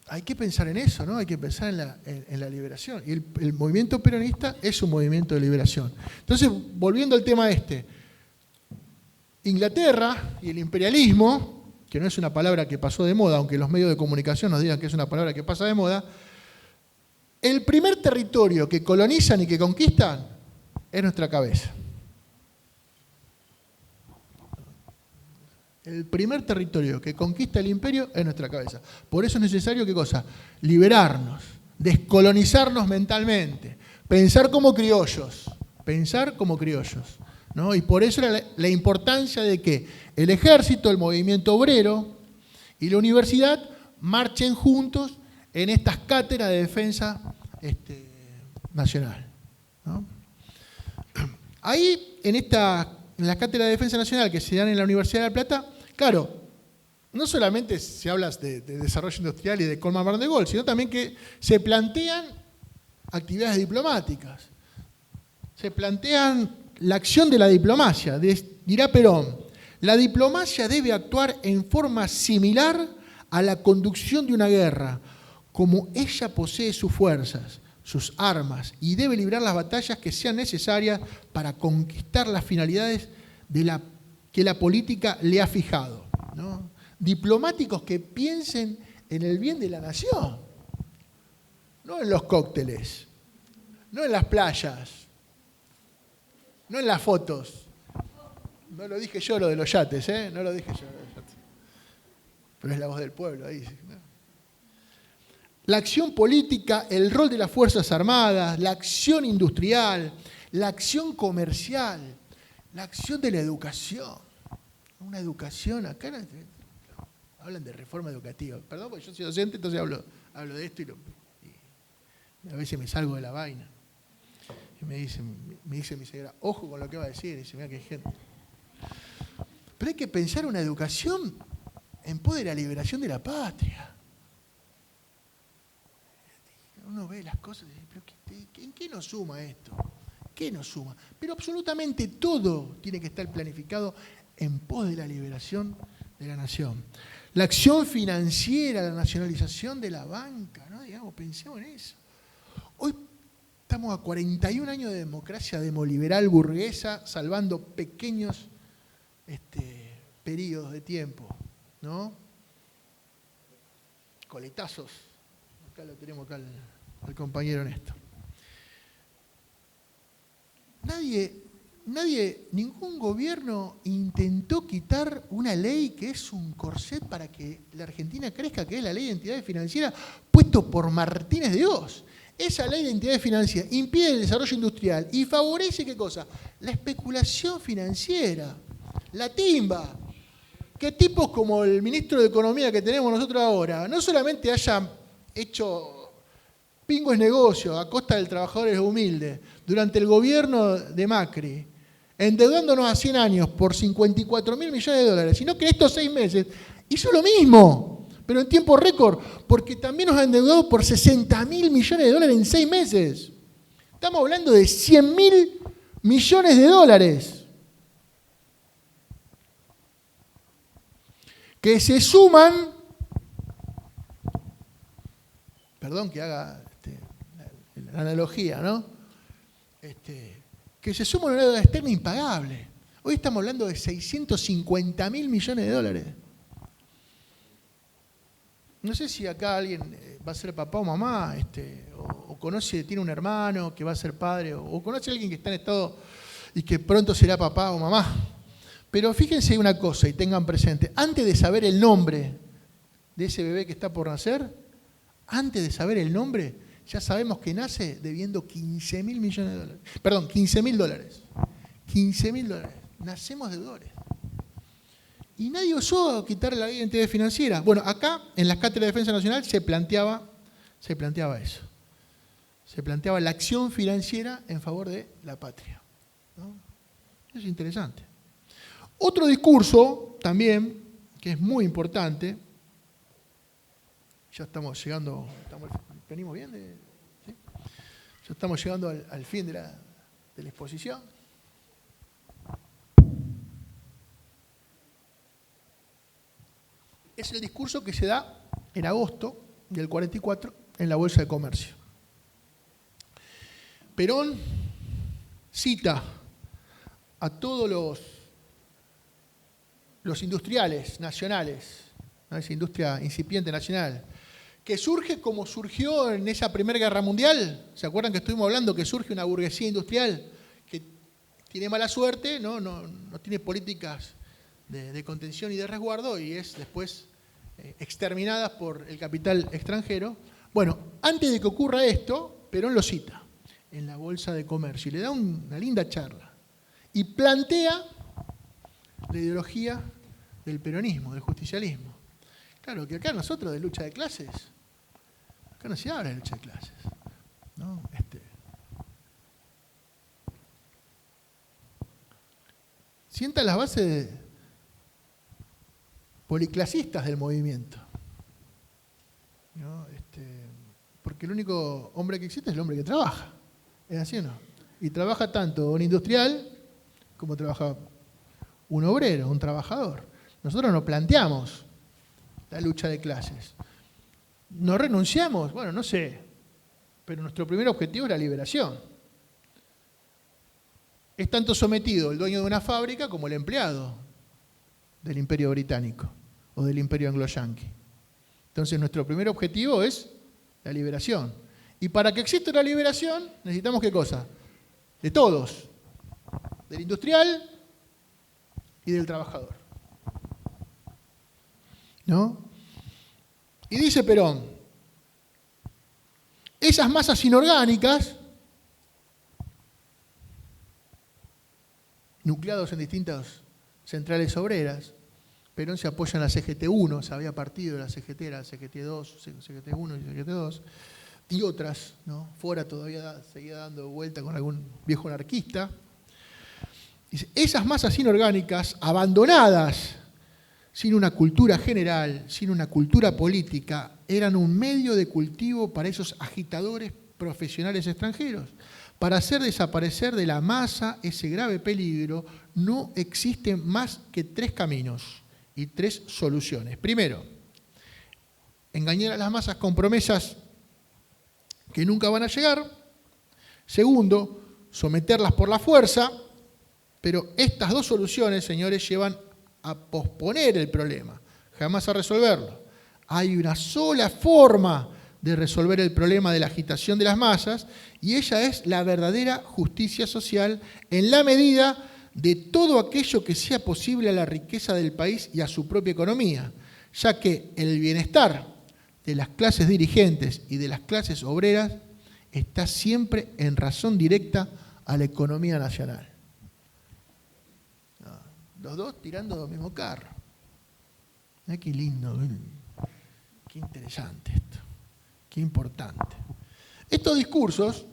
hay que pensar en eso, ¿no? Hay que pensar en la liberación. Y el movimiento peronista es un movimiento de liberación. Entonces, volviendo al tema Inglaterra y el imperialismo, que no es una palabra que pasó de moda, aunque los medios de comunicación nos digan que es una palabra que pasa de moda, el primer territorio que colonizan y que conquistan es nuestra cabeza. El primer territorio que conquista el imperio es nuestra cabeza. Por eso es necesario, ¿qué cosa? Liberarnos, descolonizarnos mentalmente, pensar como criollos, ¿no? Y por eso era la importancia de que el ejército, el movimiento obrero y la universidad marchen juntos en estas cátedras de defensa nacional, ¿no? Ahí, en las cátedras de defensa nacional que se dan en la Universidad de La Plata, claro, no solamente se habla de desarrollo industrial y de Colman Baron de Gaulle, sino también que se plantean actividades diplomáticas. Se plantean la acción de la diplomacia. Dirá Perón, la diplomacia debe actuar en forma similar a la conducción de una guerra, como ella posee sus fuerzas, sus armas, y debe librar las batallas que sean necesarias para conquistar las finalidades que la política le ha fijado, ¿no? Diplomáticos que piensen en el bien de la nación, no en los cócteles, no en las playas, no en las fotos. No lo dije yo lo de los yates, no lo dije yo lo de los yates. Pero es la voz del pueblo ahí, ¿no? La acción política, el rol de las Fuerzas Armadas, la acción industrial, la acción comercial, la acción de la educación. Una educación, acá hablan de reforma educativa. Perdón, porque yo soy docente, entonces hablo de esto y a veces me salgo de la vaina. Y me dice mi señora, ojo con lo que va a decir. Y dice, mira que hay gente. Pero hay que pensar una educación en pos de la liberación de la patria. Uno ve las cosas y dice, ¿pero en qué nos suma esto? ¿Qué nos suma? Pero absolutamente todo tiene que estar planificado en pos de la liberación de la nación. La acción financiera, la nacionalización de la banca, ¿no? Digamos, pensemos en eso. Hoy estamos a 41 años de democracia demoliberal burguesa, salvando pequeños periodos de tiempo, ¿no? Coletazos. Acá lo tenemos al compañero Néstor. Ningún gobierno intentó quitar una ley que es un corset para que la Argentina crezca, que es la ley de entidades financieras, puesto por Martínez de Hoz. Esa ley de entidades financieras impide el desarrollo industrial y favorece, ¿qué cosa? La especulación financiera, la timba. Que tipos como el ministro de Economía que tenemos nosotros ahora, no solamente hayan hecho pingües negocios a costa del trabajador humilde durante el gobierno de Macri, endeudándonos a 100 años por 54.000 millones de dólares, sino que estos 6 meses hizo lo mismo, pero en tiempo récord, porque también nos han endeudado por 60.000 millones de dólares en 6 meses. Estamos hablando de 100.000 millones de dólares que se suman, perdón que haga la analogía, ¿no? Que se suman a una deuda externa impagable. Hoy estamos hablando de 650.000 millones de dólares. No sé si acá alguien va a ser papá o mamá, o conoce, tiene un hermano que va a ser padre, o conoce a alguien que está en estado y que pronto será papá o mamá. Pero fíjense una cosa y tengan presente, antes de saber el nombre de ese bebé que está por nacer, antes de saber el nombre, ya sabemos que nace debiendo 15.000 millones de dólares. Perdón, 15.000 dólares. 15.000 dólares. Nacemos deudores. Y nadie osó quitarle la identidad financiera. Bueno, acá, en las cátedras de defensa nacional, se planteaba eso. Se planteaba la acción financiera en favor de la patria, ¿no? Eso es interesante. Otro discurso también, que es muy importante, ya estamos llegando, ¿venimos bien? ¿Sí? Ya estamos llegando al fin de la exposición. Es el discurso que se da en agosto del 44 en la Bolsa de Comercio. Perón cita a todos los industriales nacionales, ¿no? Esa industria incipiente nacional, que surge como surgió en esa Primera Guerra Mundial. ¿Se acuerdan que estuvimos hablando que surge una burguesía industrial que tiene mala suerte, no tiene políticas de contención y de resguardo y es después exterminadas por el capital extranjero? Bueno, antes de que ocurra esto, Perón lo cita en la Bolsa de Comercio y le da una linda charla y plantea la ideología del peronismo, del justicialismo. Claro que acá nosotros de lucha de clases, acá no se habla de lucha de clases, ¿no? Sienta las bases policlasistas del movimiento, ¿no? Porque el único hombre que existe es el hombre que trabaja. ¿Es así o no? Y trabaja tanto un industrial como trabaja un obrero, un trabajador. Nosotros no planteamos la lucha de clases. ¿No renunciamos? Bueno, no sé. Pero nuestro primer objetivo es la liberación. Es tanto sometido el dueño de una fábrica como el empleado del Imperio Británico o del Imperio Anglo-Yanqui. Entonces nuestro primer objetivo es la liberación. Y para que exista la liberación necesitamos ¿qué cosa? De todos. Del industrial y del trabajador. ¿No? Y dice Perón, esas masas inorgánicas, nucleados en distintas centrales obreras, Perón se apoya en la CGT-1, se había partido de la CGT, era CGT-2, CGT-1 y CGT-2, y otras, ¿no? Fuera todavía seguía dando vuelta con algún viejo anarquista. Dice, esas masas inorgánicas, abandonadas, sin una cultura general, sin una cultura política, eran un medio de cultivo para esos agitadores profesionales extranjeros. Para hacer desaparecer de la masa ese grave peligro, no existen más que 3 caminos y 3 soluciones. Primero, engañar a las masas con promesas que nunca van a llegar. Segundo, someterlas por la fuerza. Pero estas 2 soluciones, señores, llevan a posponer el problema, jamás a resolverlo. Hay una sola forma de resolver el problema de la agitación de las masas y ella es la verdadera justicia social en la medida de todo aquello que sea posible a la riqueza del país y a su propia economía, ya que el bienestar de las clases dirigentes y de las clases obreras está siempre en razón directa a la economía nacional. Los dos tirando del mismo carro. Qué lindo, qué interesante esto, qué importante. Estos discursos,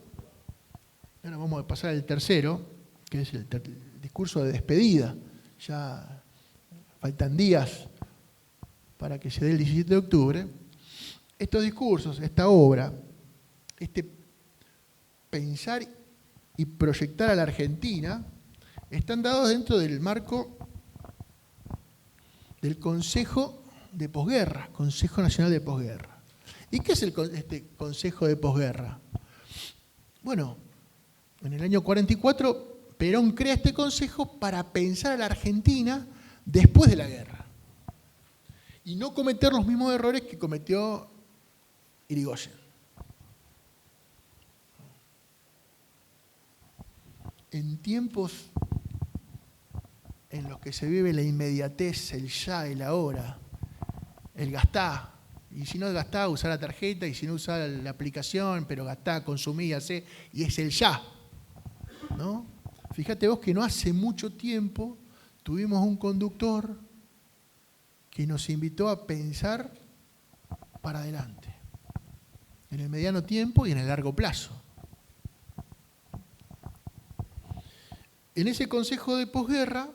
ahora vamos a pasar al tercero, que es el discurso de despedida. Ya faltan días para que se dé el 17 de octubre, estos discursos, esta obra, este pensar y proyectar a la Argentina, están dados dentro del marco del Consejo de Posguerra, Consejo Nacional de Posguerra. ¿Y qué es este Consejo de Posguerra? Bueno, en el año 44, Perón crea este consejo para pensar a la Argentina después de la guerra y no cometer los mismos errores que cometió Irigoyen. En tiempos en los que se vive la inmediatez, el ya, el ahora, el gastá, y si no gastá, usar la tarjeta, y si no usar la aplicación, pero gastá, consumí, hacé, y es el ya, ¿no? Fíjate vos que no hace mucho tiempo tuvimos un conductor que nos invitó a pensar para adelante, en el mediano tiempo y en el largo plazo. En ese consejo de posguerra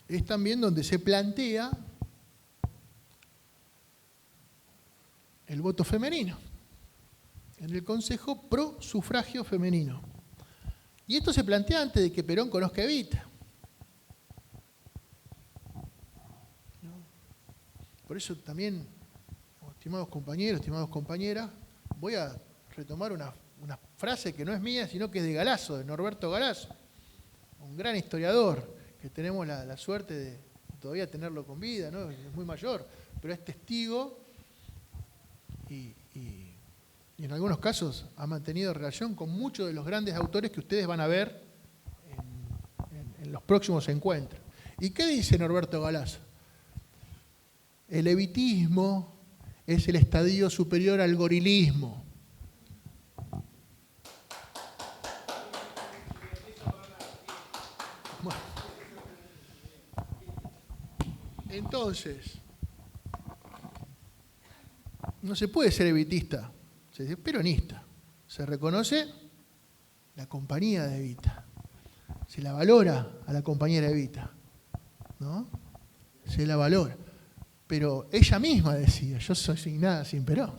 es también donde se plantea el voto femenino, en el consejo pro sufragio femenino. Y esto se plantea antes de que Perón conozca a Evita. Por eso también, estimados compañeros, estimadas compañeras, voy a retomar una frase que no es mía, sino que es de Galasso, de Norberto Galasso, un gran historiador que tenemos la suerte de todavía tenerlo con vida, ¿no? Es muy mayor, pero es testigo y en algunos casos ha mantenido relación con muchos de los grandes autores que ustedes van a ver en los próximos encuentros. ¿Y qué dice Norberto Galasso? El evitismo es el estadio superior al gorilismo. Bueno. Entonces, no se puede ser evitista, se dice peronista. Se reconoce la compañía de Evita, se la valora a la compañera Evita, ¿no? Se la valora. Pero ella misma decía, yo soy sin nada sin Perón.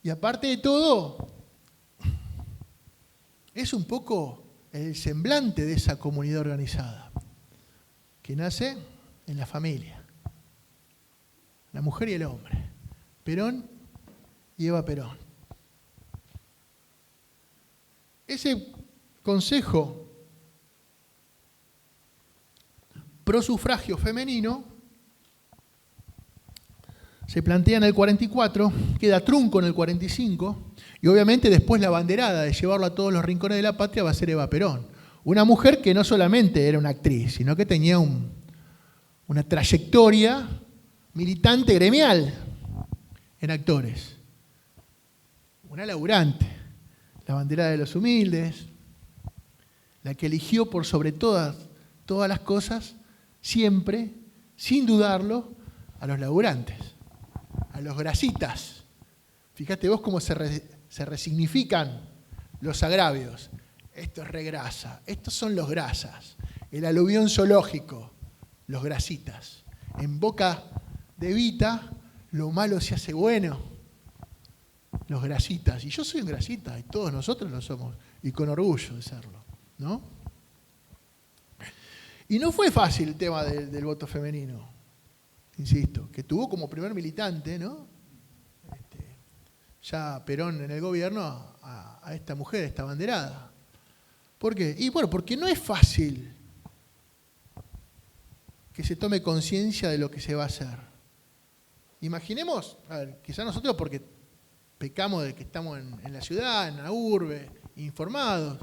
Y aparte de todo, es un poco el semblante de esa comunidad organizada, que nace en la familia, la mujer y el hombre, Perón y Eva Perón. Ese consejo pro sufragio femenino se plantea en el 44, queda trunco en el 45, y obviamente después la banderada de llevarlo a todos los rincones de la patria va a ser Eva Perón. Una mujer que no solamente era una actriz, sino que tenía una trayectoria militante gremial en actores. Una laburante, la banderada de los humildes, la que eligió por sobre todas las cosas, siempre, sin dudarlo, a los laburantes, a los grasitas. Fíjate vos cómo se resignifican los agravios. Esto es regrasa, estos son los grasas, el aluvión zoológico, los grasitas. En boca de Evita, lo malo se hace bueno, los grasitas. Y yo soy un grasita, y todos nosotros lo somos, y con orgullo de serlo, ¿no? Y no fue fácil el tema del voto femenino, insisto, que tuvo como primer militante, ¿no? Ya Perón en el gobierno a esta mujer, esta banderada. ¿Por qué? Y bueno, porque no es fácil que se tome conciencia de lo que se va a hacer. Imaginemos, a ver, quizás nosotros porque pecamos de que estamos en la ciudad, en la urbe, informados,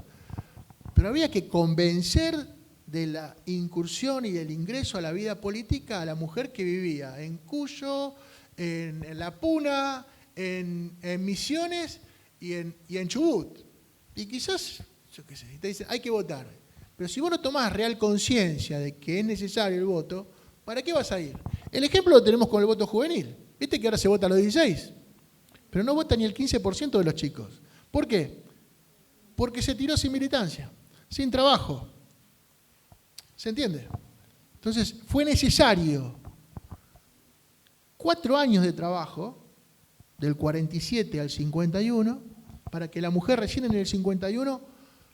pero había que convencer de la incursión y del ingreso a la vida política a la mujer que vivía en Cuyo, en La Puna, en Misiones y en Chubut. Y quizás, yo qué sé, te dicen, hay que votar. Pero si vos no tomás real conciencia de que es necesario el voto, ¿para qué vas a ir? El ejemplo lo tenemos con el voto juvenil. Viste que ahora se vota a los 16, pero no vota ni el 15% de los chicos. ¿Por qué? Porque se tiró sin militancia, sin trabajo. ¿Se entiende? Entonces, fue necesario 4 años de trabajo, del 47 al 51, para que la mujer recién en el 51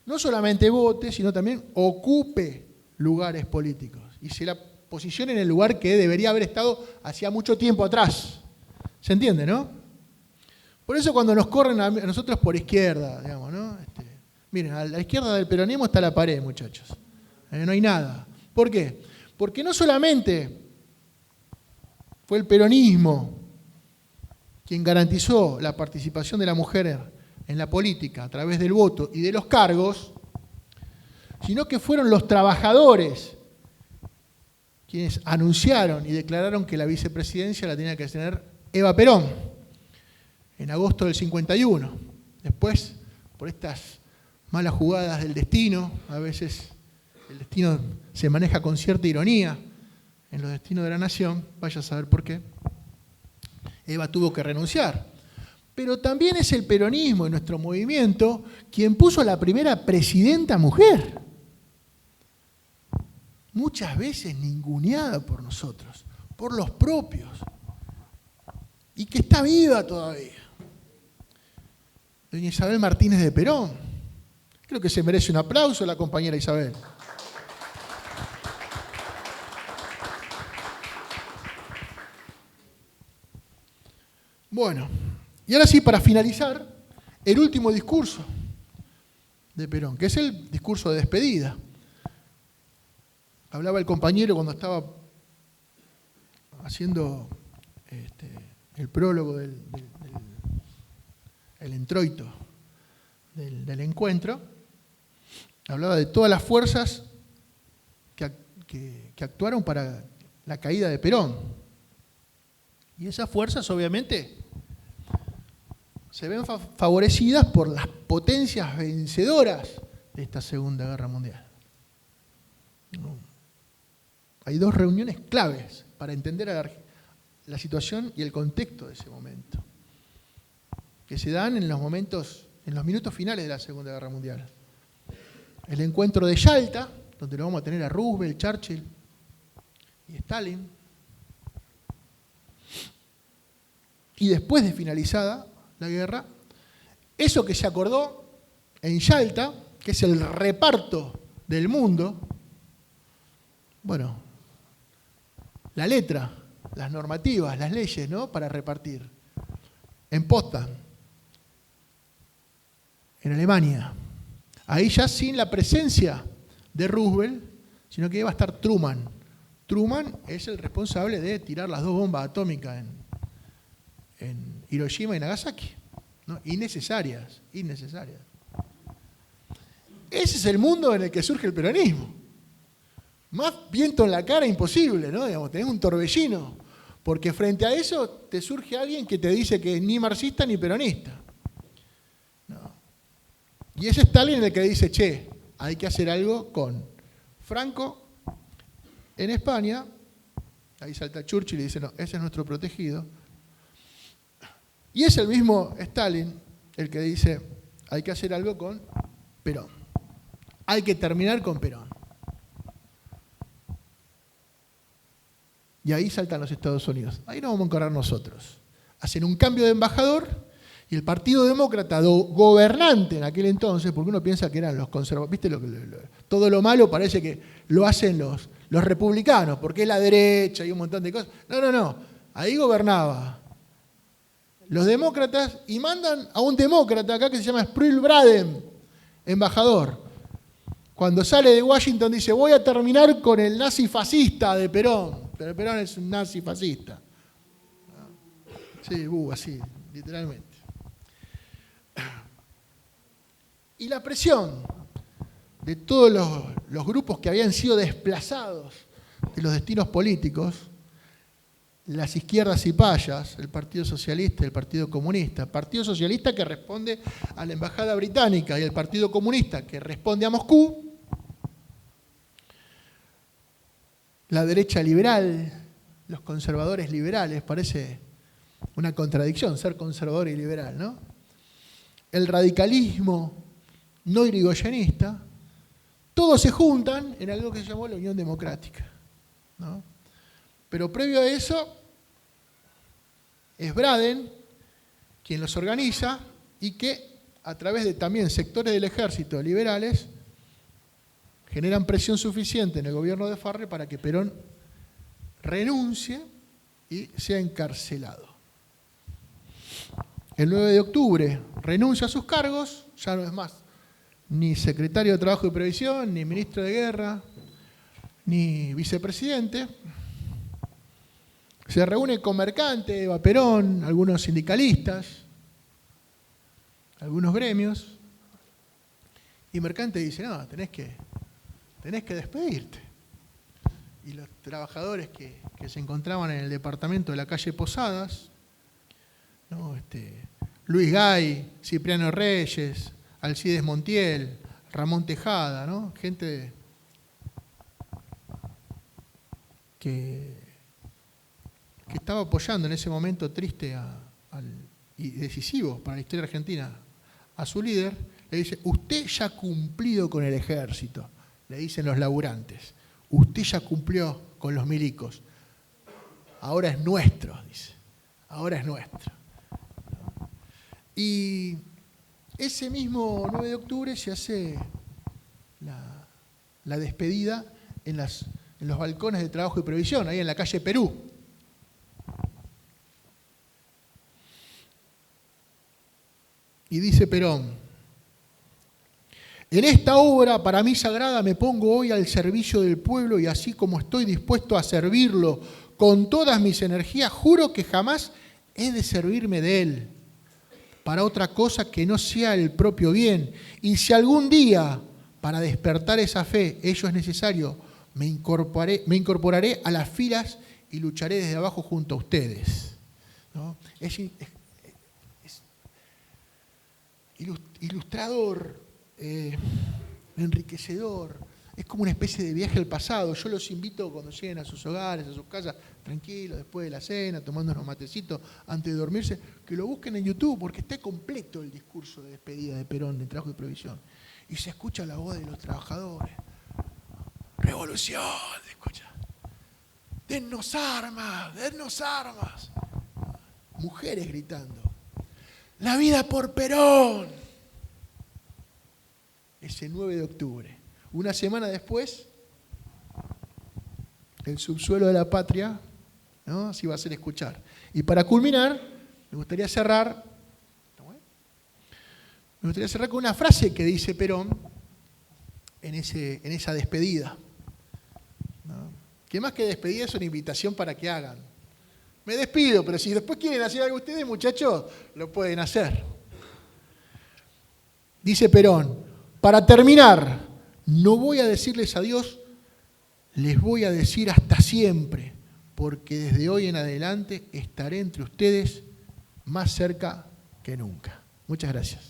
no solamente vote, sino también ocupe lugares políticos y se la posicione en el lugar que debería haber estado hacía mucho tiempo atrás. ¿Se entiende, no? Por eso cuando nos corren a nosotros por izquierda, digamos, ¿no? Miren, a la izquierda del peronismo está la pared, muchachos. No hay nada. ¿Por qué? Porque no solamente fue el peronismo quien garantizó la participación de la mujer en la política a través del voto y de los cargos, sino que fueron los trabajadores quienes anunciaron y declararon que la vicepresidencia la tenía que tener Eva Perón en agosto del 51. Después, por estas malas jugadas del destino, a veces el destino se maneja con cierta ironía en los destinos de la nación, vaya a saber por qué, Eva tuvo que renunciar. Pero también es el peronismo y nuestro movimiento quien puso a la primera presidenta mujer, muchas veces ninguneada por nosotros, por los propios, y que está viva todavía. Doña Isabel Martínez de Perón. Creo que se merece un aplauso la compañera Isabel. Bueno, y ahora sí, para finalizar, el último discurso de Perón, que es el discurso de despedida. Hablaba el compañero cuando estaba haciendo el prólogo del introito del encuentro, hablaba de todas las fuerzas que actuaron para la caída de Perón. Y esas fuerzas, obviamente, se ven favorecidas por las potencias vencedoras de esta Segunda Guerra Mundial. Hay 2 reuniones claves para entender la situación y el contexto de ese momento, que se dan en los minutos finales de la Segunda Guerra Mundial. El encuentro de Yalta, donde lo vamos a tener a Roosevelt, Churchill y Stalin. Y después de finalizada la guerra, eso que se acordó en Yalta, que es el reparto del mundo, bueno, la letra, las normativas, las leyes, ¿no?, para repartir. En Potsdam, en Alemania. Ahí ya sin la presencia de Roosevelt, sino que iba a estar Truman. Truman es el responsable de tirar las 2 bombas atómicas en Hiroshima y Nagasaki, ¿no? Innecesarias. Ese es el mundo en el que surge el peronismo. Más viento en la cara imposible, ¿no? Digamos, tenés un torbellino, porque frente a eso te surge alguien que te dice que es ni marxista ni peronista. No. Y es Stalin el que dice, che, hay que hacer algo con Franco en España. Ahí salta Churchill y dice, no, ese es nuestro protegido. Y es el mismo Stalin el que dice, hay que hacer algo con Perón. Hay que terminar con Perón. Y ahí saltan los Estados Unidos. Ahí nos vamos a encargar nosotros. Hacen un cambio de embajador y el Partido Demócrata, gobernante en aquel entonces, porque uno piensa que eran los conservadores, ¿viste? Todo lo malo parece que lo hacen los republicanos, porque es la derecha y un montón de cosas. No. Ahí gobernaba los demócratas y mandan a un demócrata acá que se llama Sproul Braden, embajador. Cuando sale de Washington dice, voy a terminar con el nazi fascista de Perón. Pero Perón es un nazi fascista. Sí, así, literalmente. Y la presión de todos los grupos que habían sido desplazados de los destinos políticos, las izquierdas y payas, el Partido Socialista y el Partido Comunista. El Partido Socialista que responde a la Embajada Británica y el Partido Comunista que responde a Moscú. La derecha liberal, los conservadores liberales, parece una contradicción ser conservador y liberal, ¿no? El radicalismo no irigoyenista, todos se juntan en algo que se llamó la Unión Democrática. ¿no? Pero previo a eso, es Braden quien los organiza y que a través de también sectores del ejército liberales generan presión suficiente en el gobierno de Farrell para que Perón renuncie y sea encarcelado. El 9 de octubre renuncia a sus cargos, ya no es más ni secretario de Trabajo y Previsión, ni ministro de Guerra, ni vicepresidente. Se reúne con Mercante, Eva Perón, algunos sindicalistas, algunos gremios, y Mercante dice, no, tenés que despedirte. Y los trabajadores que se encontraban en el departamento de la calle Posadas, ¿no? Luis Gay, Cipriano Reyes, Alcides Montiel, Ramón Tejada, ¿no? Gente que estaba apoyando en ese momento triste y decisivo para la historia argentina a su líder, le dice, usted ya ha cumplido con el ejército, le dicen los laburantes, usted ya cumplió con los milicos, ahora es nuestro, dice, ahora es nuestro. Y ese mismo 9 de octubre se hace la despedida en los balcones de Trabajo y Previsión, ahí en la calle Perú. Y dice Perón, en esta obra para mí sagrada me pongo hoy al servicio del pueblo y así como estoy dispuesto a servirlo con todas mis energías, juro que jamás he de servirme de él para otra cosa que no sea el propio bien. Y si algún día, para despertar esa fe, ello es necesario, me incorporaré a las filas y lucharé desde abajo junto a ustedes. ¿No? Es ilustrador, enriquecedor, es como una especie de viaje al pasado. Yo los invito cuando lleguen a sus hogares, a sus casas, tranquilos, después de la cena, tomando unos matecitos antes de dormirse, que lo busquen en YouTube, porque está completo el discurso de despedida de Perón de Trabajo y Previsión. Y se escucha la voz de los trabajadores. ¡Revolución! Se escucha. ¡Dennos armas! ¡Dennos armas! Mujeres gritando. ¡La vida por Perón! Ese 9 de octubre. Una semana después, el subsuelo de la patria, ¿no? Se iba a hacer escuchar. Y para culminar, me gustaría cerrar con una frase que dice Perón en esa despedida, ¿no? Que más que despedida es una invitación para que hagan. Me despido, pero si después quieren hacer algo ustedes, muchachos, lo pueden hacer. Dice Perón, para terminar, no voy a decirles adiós, les voy a decir hasta siempre, porque desde hoy en adelante estaré entre ustedes más cerca que nunca. Muchas gracias.